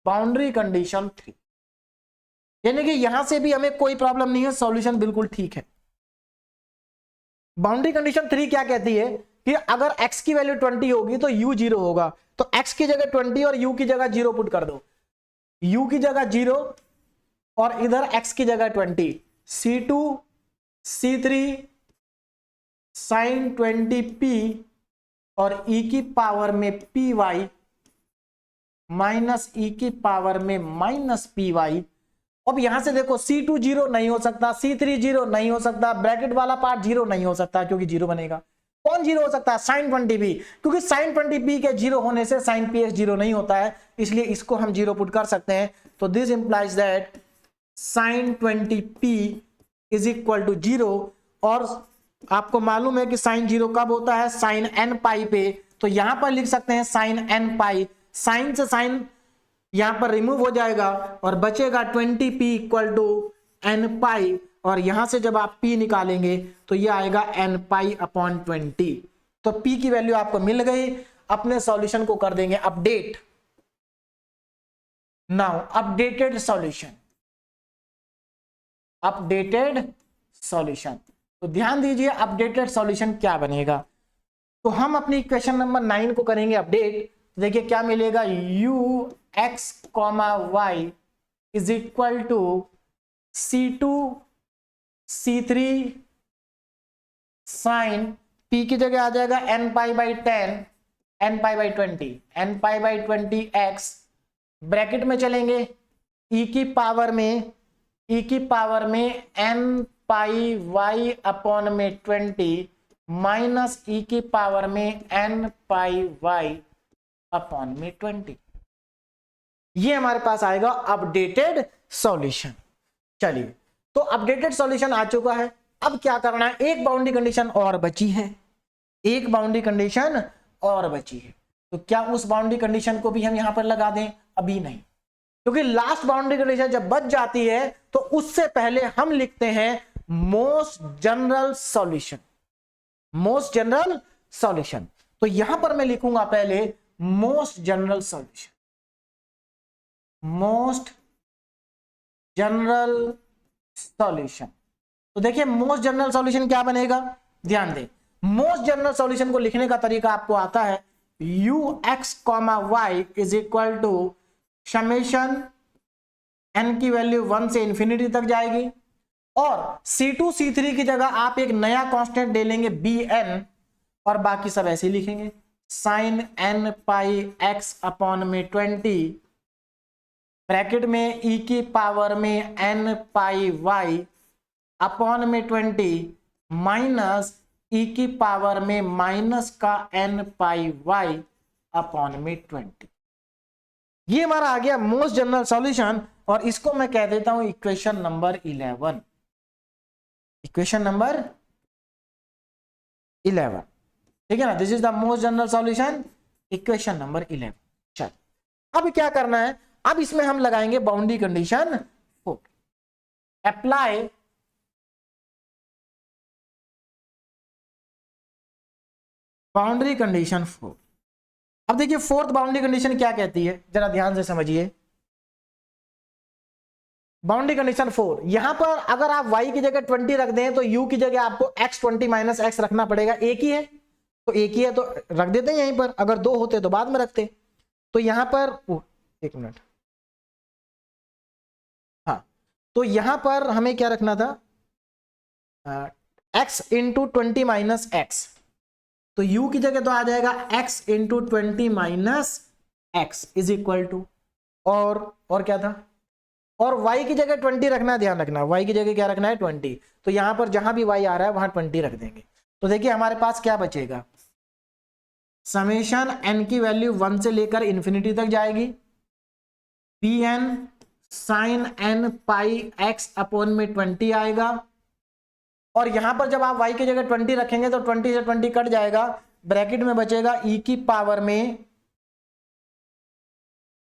बाउंड्री कंडीशन 3, यानी कि यहां से भी हमें कोई प्रॉब्लम नहीं है, सॉल्यूशन बिल्कुल ठीक है। बाउंड्री कंडीशन 3 क्या कहती है कि अगर x की वैल्यू 20 होगी तो u 0 होगा, तो x की जगह 20 और u की जगह 0 पुट कर दो, u की जगह 0 और इधर x की जगह 20, C2 C3 sin 20p और e की पावर में py माइनस e की पावर में माइनस py। अब यहां से देखो C2 0 नहीं हो सकता, C3 0 नहीं हो सकता, ब्रैकेट वाला पार्ट 0 नहीं हो सकता क्योंकि 0 बनेगा। कौन 0 हो सकता है, sin 20p, क्योंकि sin 20p के 0 होने से sin px 0 नहीं होता है, इसलिए इसको हम 0 पुट कर सकते हैं। तो this implies that sin 20p is equal to 0, और आपको मालूम है कि sin 0 कब होता है, sin n पाई पे, तो यहां पर लिख सकते हैं sin n पाई, sin से sin यहां पर रिमूव हो जाएगा और बचेगा 20p इक्वल टू n पाई, और यहां से जब आप p निकालेंगे तो ये आएगा n पाई अपॉन 20। तो p की वैल्यू आपको मिल गई। अपने सॉल्यूशन को कर देंगे update. Now updated solution, updated solution, तो ध्यान दीजिए अपडेटेड सॉल्यूशन क्या बनेगा। तो हम अपनी इक्वेशन नंबर 9 को करेंगे अपडेट। देखिए क्या मिलेगा, ux, y is equal to C2 C3 sine P की जगह आ जाएगा n pi by 10 n pi by 20 n pi by 20x bracket में चलेंगे e की पावर में n पाई y अपॉन में 20 माइनस e की पावर में n पाई y अपॉन में 20। ये हमारे पास आएगा अपडेटेड सॉल्यूशन। चलिए, तो अपडेटेड सॉल्यूशन आ चुका है। अब क्या करना है, एक बाउंड्री कंडीशन और बची है, एक बाउंड्री कंडीशन और बची है। तो क्या उस बाउंड्री कंडीशन को भी हम यहां पर लगा दें? अभी नहीं, क्योंकि लास्ट बाउंड्री कंडीशन जब बच जाती है तो उससे पहले हम लिखते हैं most general solution. Most general solution, तो यहां पर मैं लिखूंगा पहले most general solution, most general solution. तो देखिए मोस्ट जनरल सॉल्यूशन क्या बनेगा, ध्यान दें। मोस्ट जनरल सॉल्यूशन को लिखने का तरीका आपको आता है, ux, y is equal to summation n की वैल्यू 1 से इंफिनिटी तक जाएगी, और C2 C3 की जगह आप एक नया कांस्टेंट ले लेंगे bn, और बाकी सब ऐसे लिखेंगे sign n pi x upon में 20 ब्रैकेट में e की पावर में n पाई y अपॉन में 20 माइनस e की पावर में माइनस का n पाई y अपॉन में 20। ये हमारा आ गया मोस्ट जनरल सॉल्यूशन, और इसको मैं कह देता हूं इक्वेशन नंबर 11। इक्वेशन नंबर 11, ठीक है ना। This is the most general solution, equation number 11। चल, अब क्या करना है, अब इसमें हम लगाएंगे boundary condition 4। Apply boundary condition 4। अब देखिए फोर्थ बाउंड्री कंडीशन क्या कहती है, जरा ध्यान से समझिए। बाउंड्री कंडीशन 4, यहां पर अगर आप y की जगह 20 रख दें तो u की जगह आपको x 20 माइनस x रखना पड़ेगा। एक ही है तो एक ही है तो रख देते हैं यहीं पर, अगर दो होते तो बाद में रखते। तो यहां पर एक मिनट, हाँ, तो यहां पर हमें क्या रखना था, x इंटू 20 माइनस x, तो u की जगह तो आ जाएगा x into 20 minus x is equal to, और क्या था, और y की जगह 20 रखना है। ध्यान रखना y की जगह क्या रखना है 20, तो यहां पर जहां भी y आ रहा है वहां 20 रख देंगे। तो देखिए हमारे पास क्या बचेगा, समेशन n की वैल्यू 1 से लेकर इंफिनिटी तक जाएगी, pn sign n pi x upon में 20 आएगा, और यहां पर जब आप y की जगह 20 रखेंगे तो 20 से 20 कट जाएगा, ब्रैकेट में बचेगा e की पावर में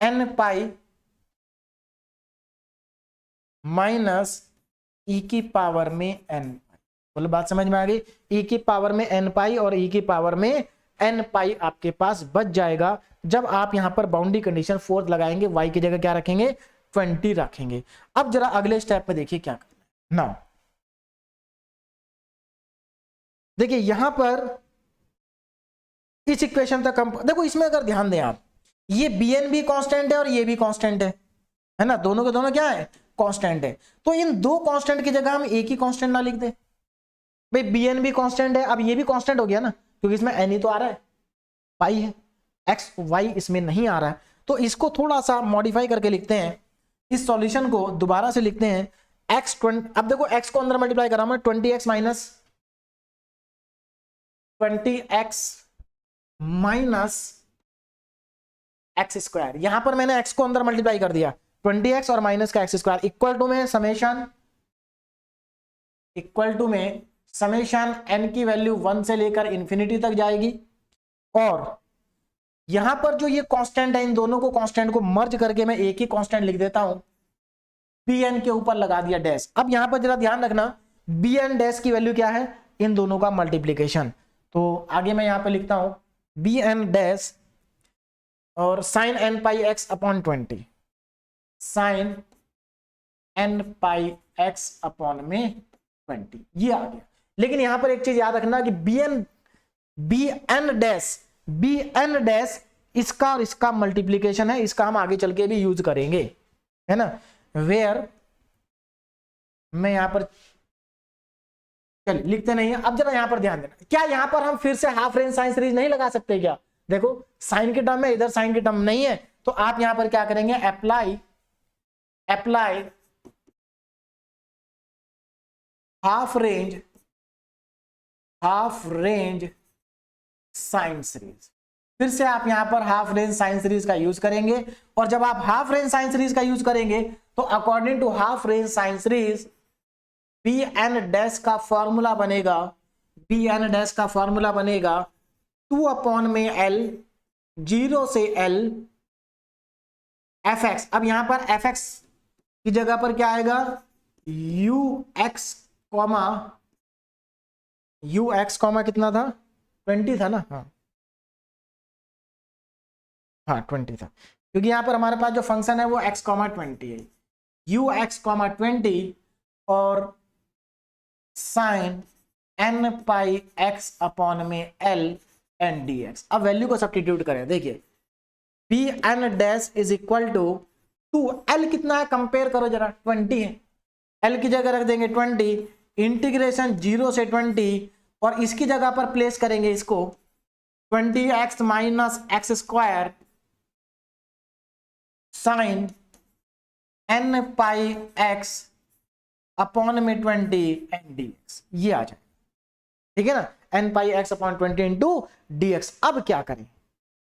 n पाई माइनस e की पावर में n पाई। बोलो बात समझ में आ गई, e की पावर में n पाई और e की पावर में n पाई आपके पास बच जाएगा जब आप यहां पर बाउंड्री कंडीशन 4 लगाएंगे। y की जगह क्या रखेंगे 20 रखेंगे। अब जरा अगले स्टेप पे देखिए क्या करना है। नाउ देखिए यहां पर इस इक्वेशन तक हम देखो, इसमें अगर ध्यान दें आप, ये bn भी कांस्टेंट है और ये भी कांस्टेंट है ना, दोनों के दोनों क्या है कांस्टेंट है। तो इन दो कांस्टेंट की जगह हम एक ही कांस्टेंट ना लिख दे, भाई bn भी कांस्टेंट है, अब ये भी कांस्टेंट हो गया ना, क्योंकि इसमें n ही तो आ रहा है, पाई है, x y इसमें नहीं आ रहा है। तो इसको थोड़ा सा मॉडिफाई करके लिखते हैं, इस सॉल्यूशन को दोबारा से लिखते हैं x20। अब देखो x को अंदर मल्टीप्लाई कर रहा हूं मैं, 20x minus 20x minus x square, यहां पर मैंने x को अंदर मल्टीप्लाई कर दिया 20x और माइनस का एक्स स्क्वायर, इक्वल टू में समेशन n की वैल्यू 1 से लेकर इंफिनिटी तक जाएगी, और यहां पर जो ये कांस्टेंट है इन दोनों को कांस्टेंट को मर्ज करके मैं एक ही कांस्टेंट लिख देता हूं, bn के ऊपर लगा दिया डैश। अब यहां पर जरा ध्यान रखना, bn डैश की वैल्यू क्या है, इन दोनों का मल्टीप्लीकेशन। तो आगे मैं यहां पे लिखता हूं bn डैश और sine n pi x upon 20, sign n pi x upon में 20, ये आ गया। लेकिन यहां पर एक चीज याद रखना कि bn डैश इसका और इसका मल्टीप्लीकेशन है, इसका हम आगे चल के भी यूज करेंगे, है ना। वेयर, मैं यहां पर चलिए लिखते नहीं है। अब जरा यहां पर ध्यान देना, क्या यहां पर हम फिर से हाफ रेंज साइन सीरीज नहीं लगा सकते क्या? देखो साइन की टर्म में, इधर साइन की टर्म नहीं है, तो आप यहां पर क्या करेंगे, apply half range sine series. फिर से आप यहां पर हाफ रेंज साइन सीरीज का यूज करेंगे, और जब आप हाफ रेंज साइन सीरीज का यूज करेंगे तो according to half range sine series B N dash का फॉर्मूला बनेगा 2/L 0 से L fx। अब यहां पर fx की जगह पर क्या आएगा, ux कॉमा कितना था, 20 था ना, हाँ 20 था, क्योंकि यहां पर हमारे पास जो फंक्शन है वो x, 20 है, ux, 20 और sine n pi x upon में L एन dx। अब वैल्यू को सब्स्टिट्यूट करें, देखिए B N dash is equal to 2L कितना है, कंपेयर करो जरा, 20 है, L की जगह रख देंगे 20, इंटीग्रेशन 0 से 20, और इसकी जगह पर प्लेस करेंगे इसको 20x minus x square sine n pi x upon में 20 एन dx, ये आ जाए, ठीक है ना, n pi x upon 20 into dx। अब क्या करें,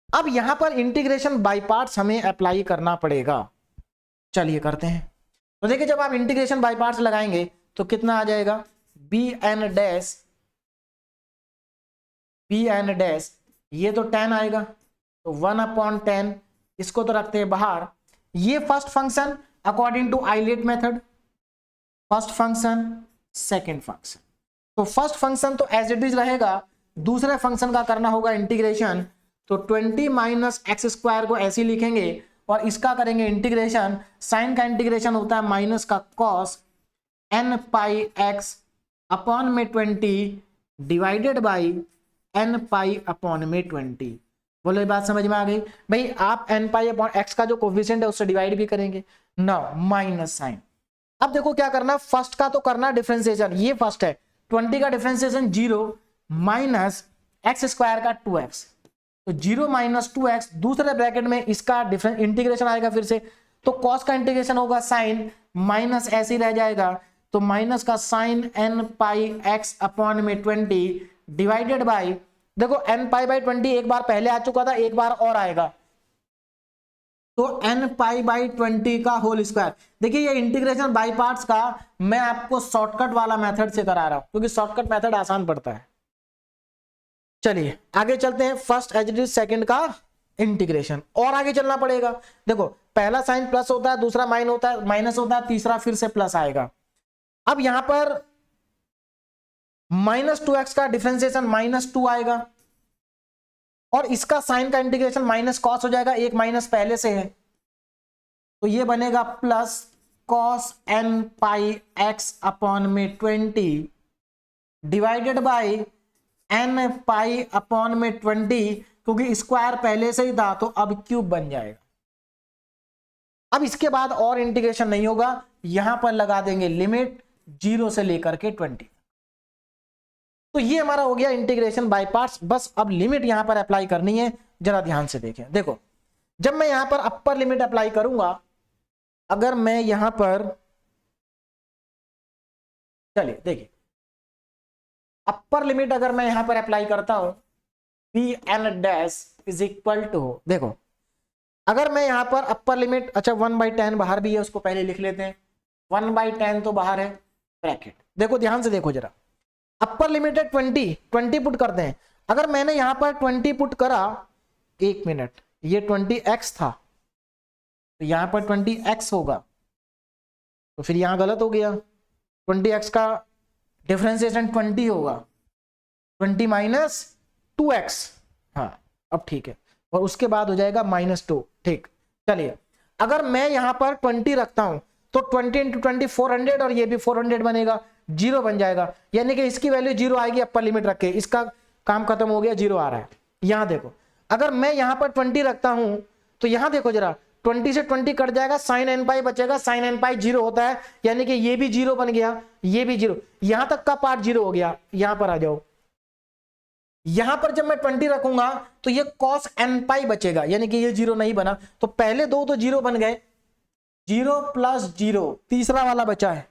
अब यहां पर इंटीग्रेशन बाय पार्ट्स हमें अप्लाई करना पड़ेगा, चलिए करते हैं। तो देखिए जब आप इंटीग्रेशन बाय पार्ट्स लगाएंगे तो कितना आ जाएगा, बी एन डैश, ये तो 10 आएगा, तो 1/10, इसको तो रखते हैं बाहर। ये first function according to ILATE method, first function, second function. तो फर्स्ट फंक्शन तो एज इट इज रहेगा, दूसरे फंक्शन का करना होगा इंटीग्रेशन, तो 20 माइनस एक्स स्क्वायर को ऐसे लिखेंगे और इसका करेंगे इंटीग्रेशन। साइन का इंटीग्रेशन होता है माइनस का cos n pi x upon में 20 divided by n pi upon में 20। बोलो ये बात समझ में आ गई भाई? आप n पाई अपॉन x का जो कोफिशिएंट है उससे डिवाइड भी करेंगे ना, माइनस साइन। अब देखो क्या करना, फर्स्ट का तो करना डिफरेंशिएशन, ये फर्स्ट है, 20 का डिफरेंशिएशन 0 माइनस एक्स स्क्वायर का 2x, तो 0 माइनस 2x, दूसरे ब्रैकेट में इसका डिफरेंस इंटीग्रेशन आएगा फिर से, तो कॉस का इंटीग्रेशन होगा साइन, माइनस ऐसे ही रह जाएगा, तो माइनस का sign n pi x upon में 20 डिवाइडेड बाई, देखो n पाई बाई 20 एक बार पहले आ चुका था, एक बार और आएगा, तो n पाई बाई 20 का होल स्क्वायर। देखिए ये इंटीग्रेशन बाई पार्ट्स का मैं आपको शॉर्टकट वाला मेथड से करा रहा हूं, क्योंकि शॉर्टकट मेथड आसान पड़ता है। चलिए आगे चलते हैं, first as it is second का इंटीग्रेशन, और आगे चलना पड़ेगा। देखो पहला साइन प्लस होता है, दूसरा माइनस होता है, तीसरा फिर से प्लस आएगा। अब यहां पर माइनस 2x का डिफरेंशिएशन -2 आएगा, और इसका साइन का इंटीग्रेशन माइनस कॉस हो जाएगा, एक माइनस पहले से है, तो ये बनेगा plus cos n pi x upon में 20 divided by n pi upon में 20, क्योंकि स्क्वायर पहले से ही था तो अब क्यूब बन जाएगा। अब इसके बाद और इंटीग्रेशन नहीं होगा, यहां पर लगा देंगे लिमिट 0 से लेकर के 20। तो ये हमारा हो गया इंटीग्रेशन बाय पार्ट्स। बस अब लिमिट यहां पर अप्लाई करनी है, जरा ध्यान से देखें। देखो जब मैं यहां पर अपर लिमिट अप्लाई करूंगा, अगर मैं यहां पर, चलिए देखिए अपर लिमिट अगर मैं यहां पर अप्लाई करता हूं, B N dash is equal to, देखो अगर मैं यहां पर अपर लिमिट, अच्छा 1/10 बाहर भी है, उसको पहले लिख लेते हैं, 1/10 तो बाहर है, ब्रैकेट। देखो ध्यान से देखो जरा, अपर लिमिट है 20 पुट करते हैं। अगर मैंने यहां पर 20 पुट करा, एक मिनट, ये 20x था, तो यहां पर 20x होगा, तो फिर यहां गलत हो गया, 20x का डिफरेंशिएशन 20 होगा, 20 माइनस 2x, हाँ अब ठीक है, और उसके बाद हो जाएगा -2, ठीक। चलिए अगर मैं यहां पर 20 रखता हूं, तो 20 इंटू 20 400, और ये भी 400 बनेगा, 0 बन जाएगा, यानी कि इसकी वैल्यू 0 आएगी अपर लिमिट रख के, इसका काम खत्म हो गया, 0 आ रहा है। यहां देखो अगर मैं यहां पर 20 रखता हूं, तो यहां देखो जरा 20 से 20 कट जाएगा, साइन एन पाई बचेगा, साइन एन पाई 0 होता है, यानी कि ये भी 0 बन गया, ये भी 0, यहां तक का पार्ट 0 हो गया। यहां पर आ जाओ, यहां पर जब मैं 20 रखूंगा तो ये cos n पाई बचेगा, यानी कि ये 0 नहीं बना, तो पहले दो तो 0 बन गए, 0 + 0, तीसरा वाला बचा है।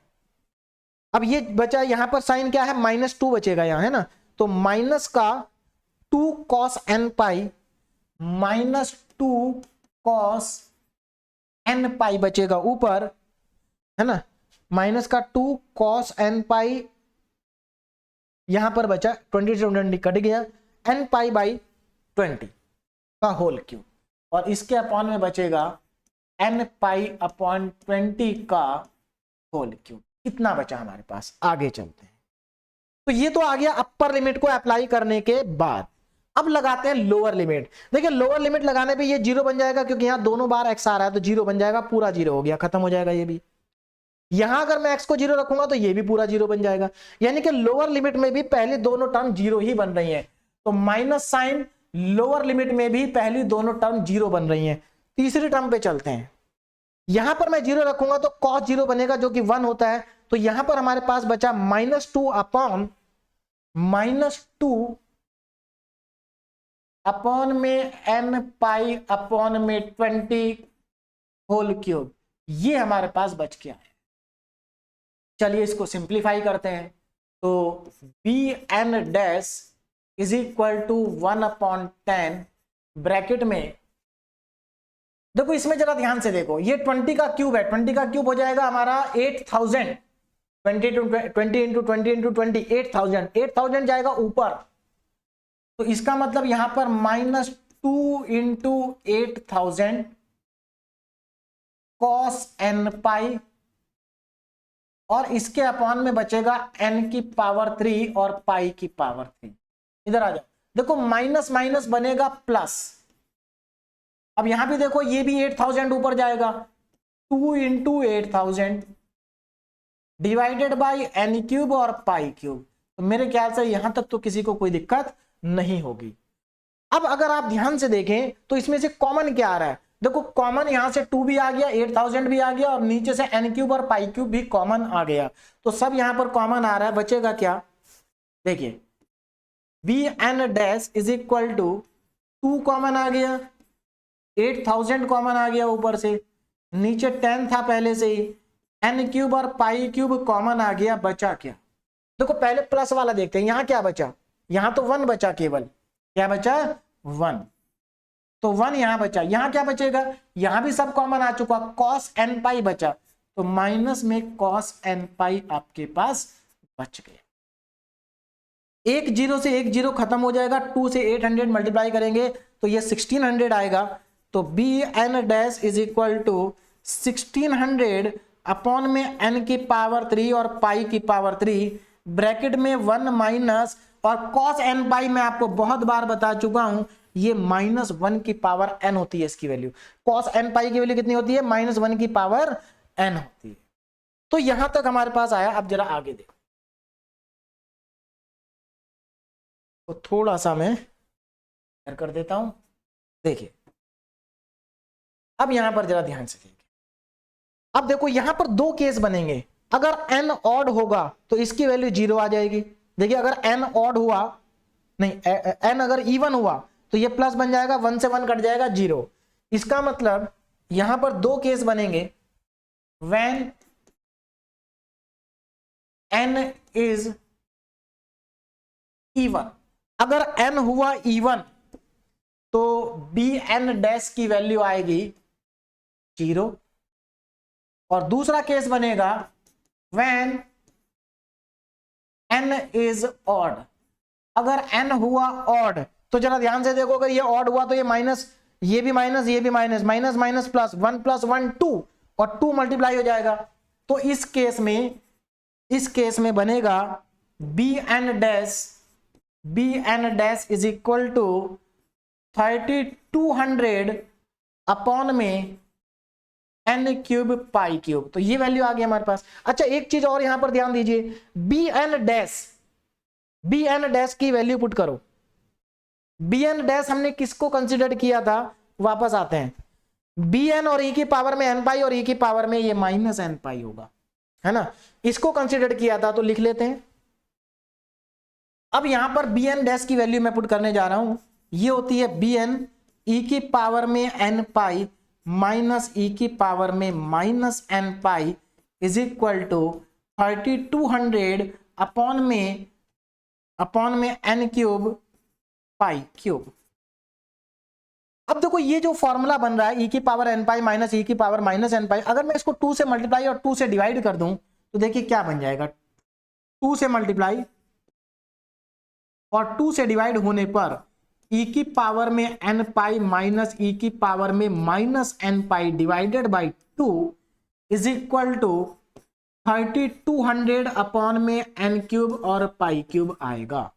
अब ये बचा, यहां पर साइन क्या है, -2 बचेगा यहां, है ना, तो माइनस का 2 cos n पाई, -2 cos n पाई बचेगा ऊपर, है ना, माइनस का 2 cos n पाई यहां पर बचा, 20 से 20 कट गया, n पाई बाई 20 का होल क्यूब, और इसके अपॉन में बचेगा n पाई अपॉन 20 का होल क्यूब। कितना बचा हमारे पास, आगे चलते हैं। तो ये तो आ गया अपर लिमिट को अप्लाई करने के बाद। अब लगाते हैं लोअर लिमिट। देखिए लोअर लिमिट लगाने पे ये 0 बन जाएगा, क्योंकि यहां दोनों बार x आ रहा है, तो 0 बन जाएगा, पूरा 0 हो गया, खत्म हो जाएगा ये भी। यहां अगर मैं x को 0 रखूंगा तो ये भी पूरा 0 बन जाएगा, यानी कि लोअर लिमिट में भी पहले दोनों टर्म 0 ही बन रही है। तो माइनस साइन लोअर लिमिट में भी पहली दोनों टर्म 0 बन रही है। तीसरी टर्म पे चलते हैं, यहां पर मैं 0 रखूंगा तो cos 0 बनेगा, जो कि 1 होता है, तो यहां पर हमारे पास बचा -2 अपॉन -2 अपॉन में n पाई अपॉन में 20 होल क्यूब, ये हमारे पास बच गया है। चलिए इसको सिंप्लीफाई करते हैं, तो bn dash is equal to 1/10 bracket में, देखो इसमें जरा ध्यान से देखो, ये 20 का क्यूब है, 20 का क्यूब हो जाएगा हमारा 8000, 20 इंटू 20 8000, 8000 जाएगा ऊपर, तो इसका मतलब यहां पर -2 इंटू 8000 cos n पाई, और इसके अपॉन में बचेगा n की पावर 3 और पाई की पावर 3। इधर आ जाओ, देखो माइनस माइनस बनेगा प्लस। अब यहां भी देखो, ये भी 8000 ऊपर जाएगा, 2 into 8000 divided by n cube और पाई क्यूब। तो मेरे ख्याल से यहां तक तो किसी को कोई दिक्कत नहीं होगी। अब अगर आप ध्यान से देखें तो इसमें से कॉमन क्या आ रहा है, देखो कॉमन यहां से 2 भी आ गया, 8000 भी आ गया, और नीचे से n क्यूब और पाई क्यूब भी कॉमन आ गया, तो सब यहां पर कॉमन आ रहा है। बचेगा क्या, देखिए bn dash is equal to 2 common आ गया, 8000 कॉमन आ गया ऊपर से, नीचे 10 था पहले से ही, n क्यूब और पाई क्यूब कॉमन आ गया, बचा क्या, देखो पहले प्लस वाला देखते हैं, यहां क्या बचा, यहां तो 1 बचा, केवल क्या बचा 1, तो 1 यहां बचा, यहां क्या बचेगा, यहां भी सब कॉमन आ चुका, cos n पाई बचा, तो माइनस में cos n पाई आपके पास बच गया। एक 0 से एक 0 खत्म हो जाएगा, 2 से 800 मल्टीप्लाई करेंगे तो ये 1600 आएगा, तो bn dash is equal to 1600 upon में n की पावर 3 और पाई की पावर 3 ब्रैकेट में 1 माइनस, और cos n पाई मैं आपको बहुत बार बता चुका हूं, ये -1 की पावर n होती है इसकी वैल्यू। cos n पाई की वैल्यू कितनी होती है, -1 की पावर n होती है। तो यहां तक हमारे पास आया। अब जरा आगे देखो, तो थोड़ा सा मैं कर देता हूं, देखिए अब यहां पर जरा ध्यान से देखिए। अब देखो यहां पर दो केस बनेंगे, अगर n ऑड होगा तो इसकी वैल्यू 0 आ जाएगी। देखिए अगर n ऑड हुआ, नहीं n अगर इवन हुआ तो ये प्लस बन जाएगा, 1 से 1 कट जाएगा 0। इसका मतलब यहां पर दो केस बनेंगे, when n इज इवन, अगर n हुआ इवन तो bn डैश की वैल्यू आएगी 0, और दूसरा केस बनेगा when n इज ऑड, अगर n हुआ ऑड, तो जरा ध्यान से देखो, अगर ये ऑड हुआ तो ये माइनस, ये भी माइनस, ये भी माइनस, माइनस माइनस प्लस, 1 + 1 2, और 2 मल्टीप्लाई हो जाएगा, तो इस केस में बनेगा bn dash is equal to 3200 upon में n क्यूब पाई क्यूब, तो ये वैल्यू आ गई हमारे पास। अच्छा एक चीज और यहां पर ध्यान दीजिए, bn डैश की वैल्यू पुट करो। bn डैश हमने किसको कंसीडर किया था, वापस आते हैं, बी एन और ई की पावर में एन पाई और ई की पावर में ये माइनस एन पाई होगा, है ना। इसको कंसिडर किया था तो लिख लेते हैं। अब यहां पर बी एन डैश की वैल्यू मैं पुट करने जा रहा हूं, ये होती है बी एन ई की पावर में एन पाई माइनस ई की पावर में minus N pi is equal to 3200 upon में एन क्यूब पाई क्यूब। अब देखो ये जो फॉर्मूला बन रहा है ई की पावर एन पाई माइनस ई की पावर माइनस एन पाई, अगर मैं इसको 2 से मल्टीप्लाई और 2 से डिवाइड कर दूं तो देखिए क्या बन जाएगा। 2 से मल्टीप्लाई और 2 से डिवाइड होने पर ई की पावर में एन पाई माइनस ई की पावर में minus N pi divided by 2 is equal to 3200 upon में एन क्यूब और पाई क्यूब आएगा।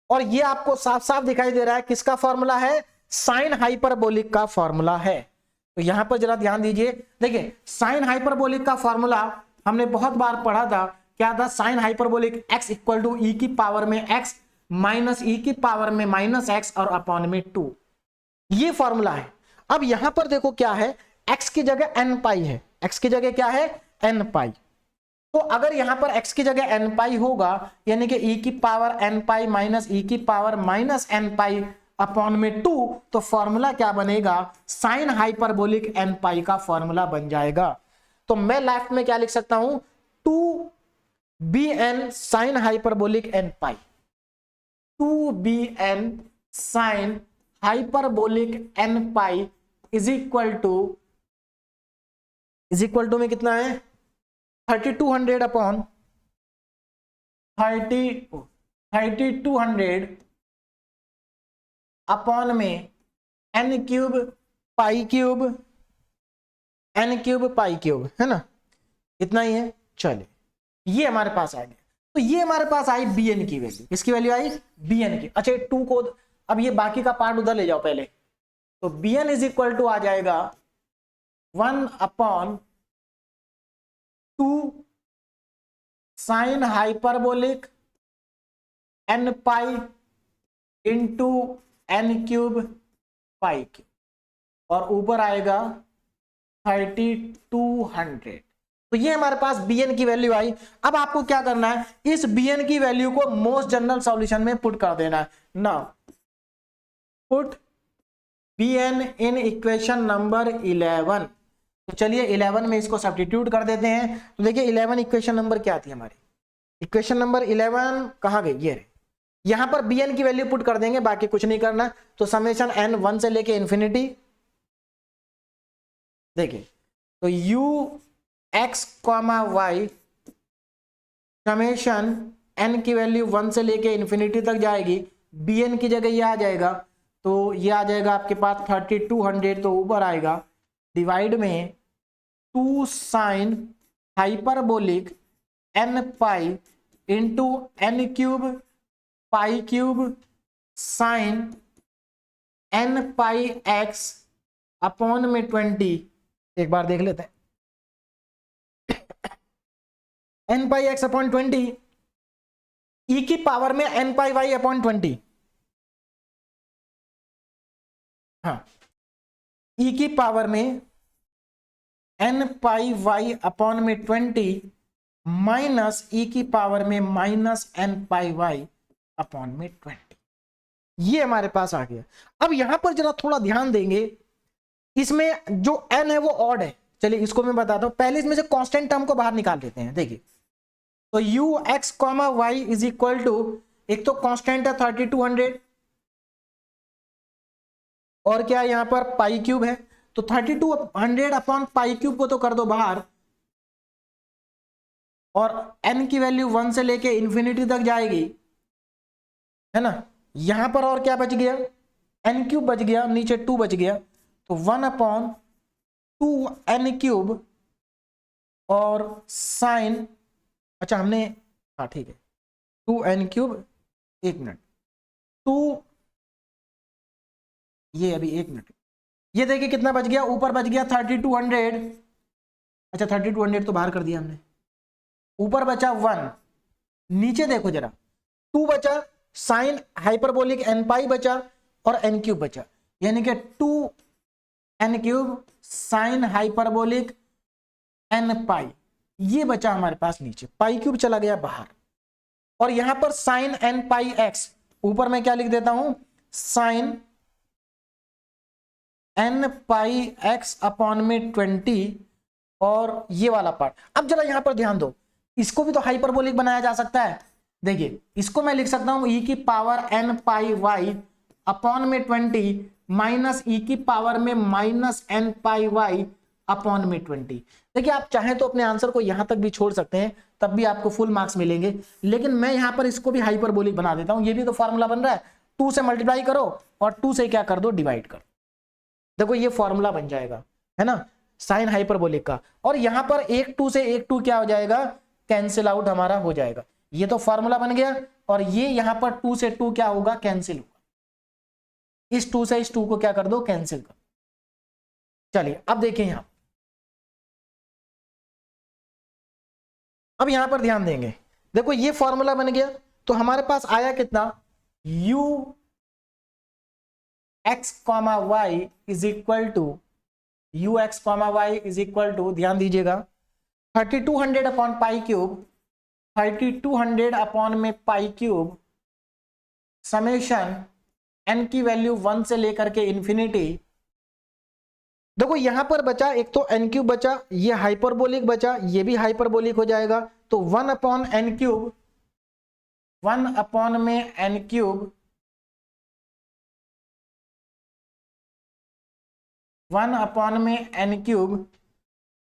और ये आपको साफ साफ दिखाई दे रहा है किसका फॉर्मूला है, साइन हाइपरबोलिक का फॉर्मूला है। तो यहां पर जरा ध्यान दीजिए, देखिए साइन हाइपरबोलिक का फॉर्मूला हमने बहुत बार पढ़ा था, क्या था, sine hyperbolic x equal to e की पावर में x माइनस ई की पावर में माइनस x और अपॉन में 2, ये फॉर्मूला है। अब यहां पर देखो क्या है, x की जगह n पाई है, x की जगह क्या है n पाई। तो अगर यहां पर x की जगह n पाई होगा यानी कि e की power n pi minus e की power minus n pi upon में 2, तो फॉर्मूला क्या बनेगा, साइन हाइपरबोलिक n पाई का फॉर्मूला बन जाएगा। तो मैं लेफ्ट में क्या लिख सकता हूं, 2bn sine hyperbolic n pi, 2bn sine hyperbolic n pi is equal to में कितना है 3200 अपॉन 3200 अपॉन में n क्यूब पाई क्यूब है ना, इतना ही है। चलिए ये हमारे पास आ गया। तो ये हमारे पास आई bn की वैल्यू, किसकी वैल्यू आई, bn की। अच्छा 2 को अब ये बाकी का पार्ट उधर ले जाओ पहले, तो bn इज इक्वल टू आ जाएगा 1 upon 2 sign hyperbolic n pi into n cube pi cube, और ऊपर आएगा 3200। तो ये हमारे पास bn की वैल्यू आई। अब आपको क्या करना है, इस bn की वैल्यू को मोस्ट जनरल सॉल्यूशन में पुट कर देना है। Now put bn in equation number 11। तो चलिए 11 में इसको सब्स्टिट्यूट कर देते हैं। तो देखिए 11 इक्वेशन नंबर क्या थी हमारी, इक्वेशन नंबर 11 कहां गई, ये यहां पर bn की वैल्यू पुट कर देंगे, बाकी कुछ नहीं करना। तो समेशन n 1 से लेके इंफिनिटी, देखिए तो ux comma y summation n की वैल्यू 1 से लेके इंफिनिटी तक जाएगी, bn की जगह ये आ जाएगा, तो ये आ जाएगा आपके पास 3200, तो ऊपर आएगा डिवाइड में 2 sign hyperbolic n pi into n cube pi cube sign n pi x upon में 20। एक बार देख लेते हैं, n pi x upon 20 e की पावर में n पाई y अपॉन 20, हाँ e की पावर में n पाई y अपॉन में 20 माइनस e की पावर में minus n pi y upon में 20, ये हमारे पास आ गया। अब यहां पर जरा थोड़ा ध्यान देंगे, इसमें जो n है वो ऑड है। चलिए इसको मैं बताता हूं, पहले इसमें से कांस्टेंट टर्म को बाहर निकाल लेते हैं। देखिए तो ux comma y is equal to, एक तो कांस्टेंट है 3200 और क्या यहां पर पाई क्यूब है, तो 3200 अपॉन पाई क्यूब को तो कर दो बाहर, और n की वैल्यू 1 से लेके इंफिनिटी तक जाएगी, है ना। यहां पर और क्या बच गया, n क्यूब बच गया, नीचे 2 बच गया, तो 1 अपॉन 2n क्यूब और साइन, अच्छा हमने, हाँ ठीक है 2n क्यूब, एक मिनट 2, ये अभी एक मिनट, ये देखिए कितना बच गया, ऊपर बच गया 3200, अच्छा 3200 तो बाहर कर दिया हमने, ऊपर बचा 1, नीचे देखो जरा 2 बचा, साइन हाइपरबोलिक n पाई बचा और n क्यूब बचा, यानी कि 2 n cube sine hyperbolic n pi, ये बचा हमारे पास नीचे, पाई क्यूब चला गया बाहर, और यहां पर साइन एन पाई एक्स, ऊपर मैं क्या लिख देता हूं, साइन एन पाई एक्स अपॉन में 20, और ये वाला पार्ट। अब जरा यहां पर ध्यान दो, इसको भी तो हाइपरबोलिक बनाया जा सकता है। देखिए इसको मैं लिख सकता हूं ई की पावर एन पाई वाई अपॉन में 20 माइनस ई की पावर में माइनस एन पाई वाई अपॉन में 20। देखिए आप चाहें तो अपने आंसर को यहां तक भी छोड़ सकते हैं, तब भी आपको फुल मार्क्स मिलेंगे, लेकिन मैं यहां पर इसको भी हाइपरबोलिक बना देता हूं। ये भी तो फॉर्मूला बन रहा है, 2 से मल्टीप्लाई करो और 2 से क्या कर दो, डिवाइड कर। देखो ये फॉर्मूला बन जाएगा, है ना, साइन हाइपरबोलिक का, और यहां पर एक 2 से एक 2 क्या हो जाएगा, कैंसिल आउट हमारा हो जाएगा। ये तो फॉर्मूला बन गया, और ये यहां पर 2 से 2 क्या होगा, कैंसिल होगा। इस 2 से इस 2 को क्या कर दो, कैंसिल कर। चलिए अब देखें यहां, अब यहां पर ध्यान देंगे, देखो ये फॉर्मूला बन गया, तो हमारे पास आया कितना, u x comma Y is equal to u x comma Y is equal to, ध्यान दीजिएगा, 3200 अपॉन पाई क्यूब, 3200 अपॉन में पाई क्यूब समेशन n की वैल्यू 1 से लेकर के इंफिनिटी। देखो यहां पर बचा एक तो n क्यूब बचा, ये हाइपरबोलिक बचा, ये भी हाइपरबोलिक हो जाएगा, तो 1 अपॉन n क्यूब, 1 अपॉन में n क्यूब, 1 अपॉन में n क्यूब,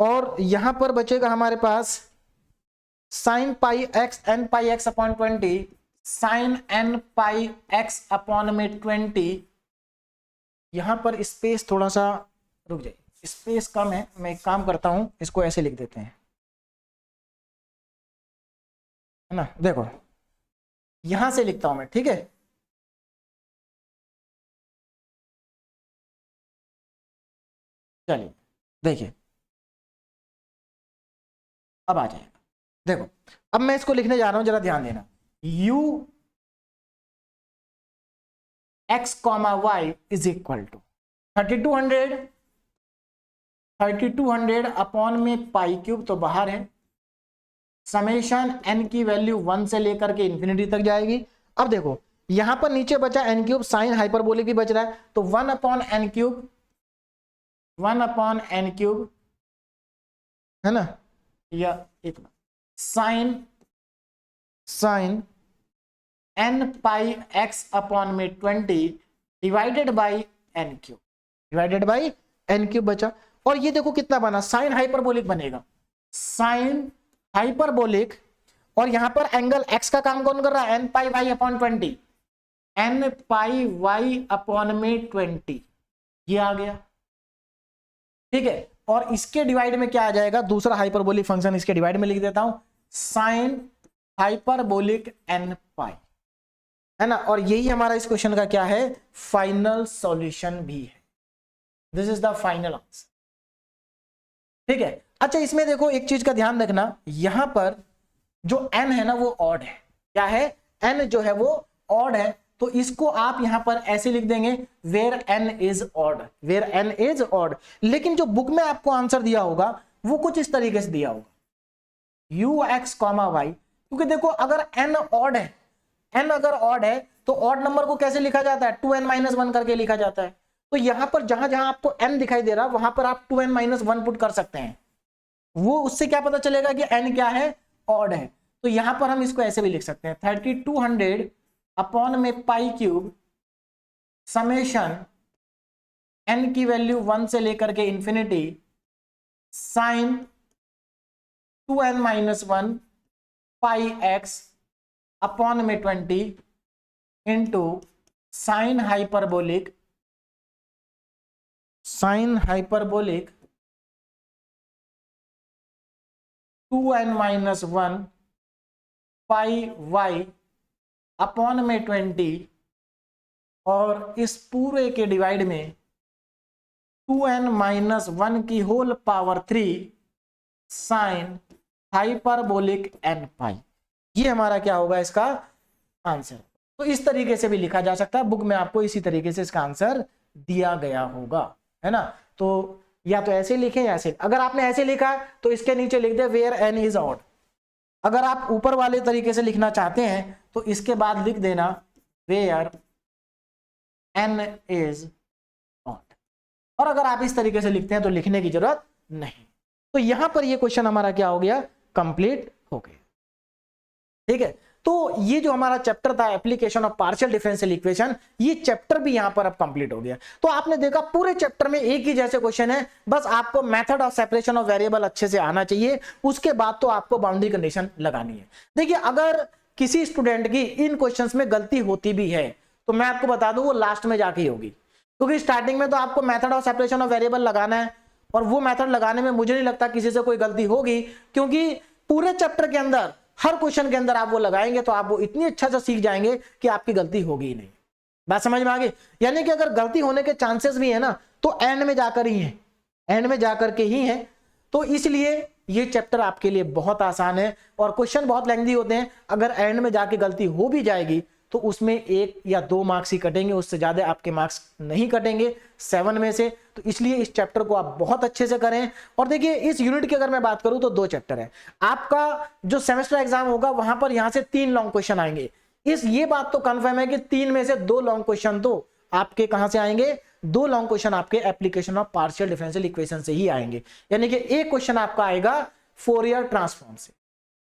और यहां पर बचेगा हमारे पास साइन पाई एक्स एन पाई एक्स अपॉन 20, साइन एन पाई एक्स अपॉन में 20। यहां पर स्पेस थोड़ा सा रुक जाइए, स्पेस कम है, मैं एक काम करता हूं, इसको ऐसे लिख देते हैं, है ना, देखो यहां से लिखता हूं मैं, ठीक है, चलिए देखिए अब आ जाएगा। देखो अब मैं इसको लिखने जा रहा हूं, जरा ध्यान देना, u x comma Y is equal to 3200 upon में पाई क्यूब, तो बाहर है, समेशन n की वैल्यू 1 से लेकर के इंफिनिटी तक जाएगी। अब देखो यहां पर नीचे बचा n क्यूब, साइन हाइपरबोलिक भी बच रहा है, तो 1 upon n cube, 1 upon n cube, है ना, या इतना sign n pi x upon में 20 divided by n cube, divided by n cube बचा, और ये देखो कितना बना, साइन हाइपरबोलिक बनेगा, साइन हाइपरबोलिक, और यहां पर एंगल x का काम कौन कर रहा है, n pi y upon 20, n pi y upon में 20, ये आ गया, ठीक है, और इसके डिवाइड में क्या आ जाएगा, दूसरा हाइपरबोलिक फंक्शन इसके डिवाइड में लिख देता हूं, साइन हाइपरबोलिक n पाई, है ना, और यही हमारा इस क्वेश्चन का क्या है, फाइनल सॉल्यूशन भी है, this is the final answer, ठीक है। अच्छा इसमें देखो एक चीज का ध्यान रखना, यहां पर जो n है ना वो ऑड है, क्या है, n जो है वो ऑड है, तो इसको आप यहां पर ऐसे लिख देंगे, where n is odd, where n is odd, लेकिन जो बुक में आपको आंसर दिया होगा वो कुछ इस तरीके से दिया होगा, u x कॉमा वाई, क्योंकि देखो अगर n ऑड है, n अगर ऑड है तो ऑड नंबर को कैसे लिखा जाता है, 2n-1 करके लिखा जाता है, तो यहां पर जहां जहां आपको n दिखाई दे रहा है वहां पर आप 2n-1 पुट कर सकते हैं, वो उससे क्या पता चलेगा कि n क्या है, ऑड है, तो यहां पर हम इसको ऐसे भी लिख सकते हैं, 3200 अपॉन में पाई क्यूब समेशन n की वैल्यू 1 से लेकर के इंफिनिटी साइन 2n-1 पाई x अपॉन में 20 इंटू साइन हाइपरबोलिक 2n-1 पाई y अपॉन में 20, और इस पूरे के डिवाइड में 2n-1 की whole power 3 sine hyperbolic n pi, ये हमारा क्या होगा इसका आंसर। तो इस तरीके से भी लिखा जा सकता है, बुक में आपको इसी तरीके से इसका आंसर दिया गया होगा, है ना। तो या तो ऐसे लिखें या ऐसे। अगर आपने ऐसे लिखा है तो इसके नीचे लिख दे वेयर एन इज ऑड। अगर आप ऊपर वाले तरीके से लिखना चाहते हैं तो इसके बाद लिख देना वेयर एन इज ऑड। और अगर आप इस तरीके से लिखते हैं तो लिखने की जरूरत नहीं। तो यहां पर ये क्वेश्चन हमारा क्या हो गया, कंप्लीट हो गया। ठीक है, तो ये जो हमारा चैप्टर था application of partial differential equation, ये चैप्टर भी यहां पर अब कंप्लीट हो गया। तो आपने देखा पूरे चैप्टर में एक ही जैसे क्वेश्चन है, बस आपको method of separation of variable अच्छे से आना चाहिए, उसके बाद तो आपको बाउंड्री कंडीशन लगानी है। देखिए अगर किसी स्टूडेंट की इन क्वेश्चंस में गलती होती भी है तो मैं आपको बता दूं वो लास्ट में जाके होगी, क्योंकि स्टार्टिंग में तो आपको method of separation of variable लगाना है, और वो मेथड लगाने में मुझे नहीं लगता किसी से कोई गलती होगी, क्योंकि पूरे चैप्टर के अंदर हर क्वेश्चन के अंदर आप वो लगाएंगे तो आप वो इतनी अच्छा से सीख जाएंगे कि आपकी गलती होगी ही नहीं। बात समझ में आ गई? यानी कि अगर गलती होने के चांसेस भी है ना तो एंड में जाकर ही है, एंड में जाकर के ही है। तो इसलिए ये चैप्टर आपके लिए बहुत आसान है और क्वेश्चन बहुत लेंथी होते हैं। अगर एंड में जाके गलती हो भी जाएगी तो उसमें 1 या 2 मार्क्स ही कटेंगे, उससे ज्यादा आपके मार्क्स नहीं कटेंगे 7 में से। तो इसलिए इस चैप्टर को आप बहुत अच्छे से करें। और देखिए इस यूनिट की अगर मैं बात करूं तो 2 चैप्टर है। आपका जो सेमेस्टर एग्जाम होगा वहां पर यहां से 3 लॉन्ग क्वेश्चन आएंगे। ये बात तो कंफर्म है कि 3 में से 2 लॉन्ग क्वेश्चन तो आपके कहां से आएंगे, 2 लॉन्ग क्वेश्चन आपके application of partial differential equation से ही आएंगे। यानी कि एक क्वेश्चन आपका आएगा फोरियर ट्रांसफॉर्म से।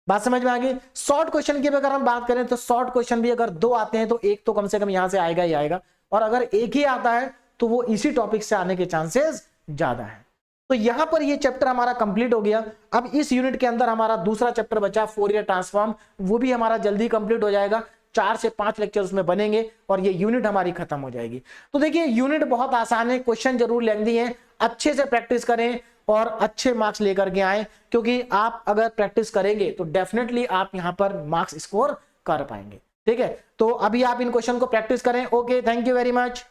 बात समझ में आ गई? शॉर्ट क्वेश्चन की अगर हम बात करें तो शॉर्ट क्वेश्चन भी अगर 2 आते हैं तो एक तो कम से कम यहां से आएगा ही आएगा, और अगर एक ही आता है तो वो इसी टॉपिक से आने के चांसेस ज्यादा है। तो यहां पर ये चैप्टर हमारा कंप्लीट हो गया। अब इस यूनिट के अंदर हमारा दूसरा चैप्टर बचा फोरियर ट्रांसफॉर्म, वो भी हमारा जल्दी कंप्लीट हो जाएगा। 4 से 5 लेक्चर उसमें बनेंगे और ये यूनिट हमारी खत्म हो जाएगी। तो देखिए यूनिट बहुत आसान है, क्वेश्चन जरूर लेंथी है, अच्छे से प्रैक्टिस करें और अच्छे मार्क्स लेकर के आए, क्योंकि आप अगर प्रैक्टिस करेंगे तो डेफिनेटली आप यहां पर मार्क्स स्कोर कर पाएंगे। ठीक है, तो अभी आप इन क्वेश्चन को प्रैक्टिस करें। Okay, thank you very much.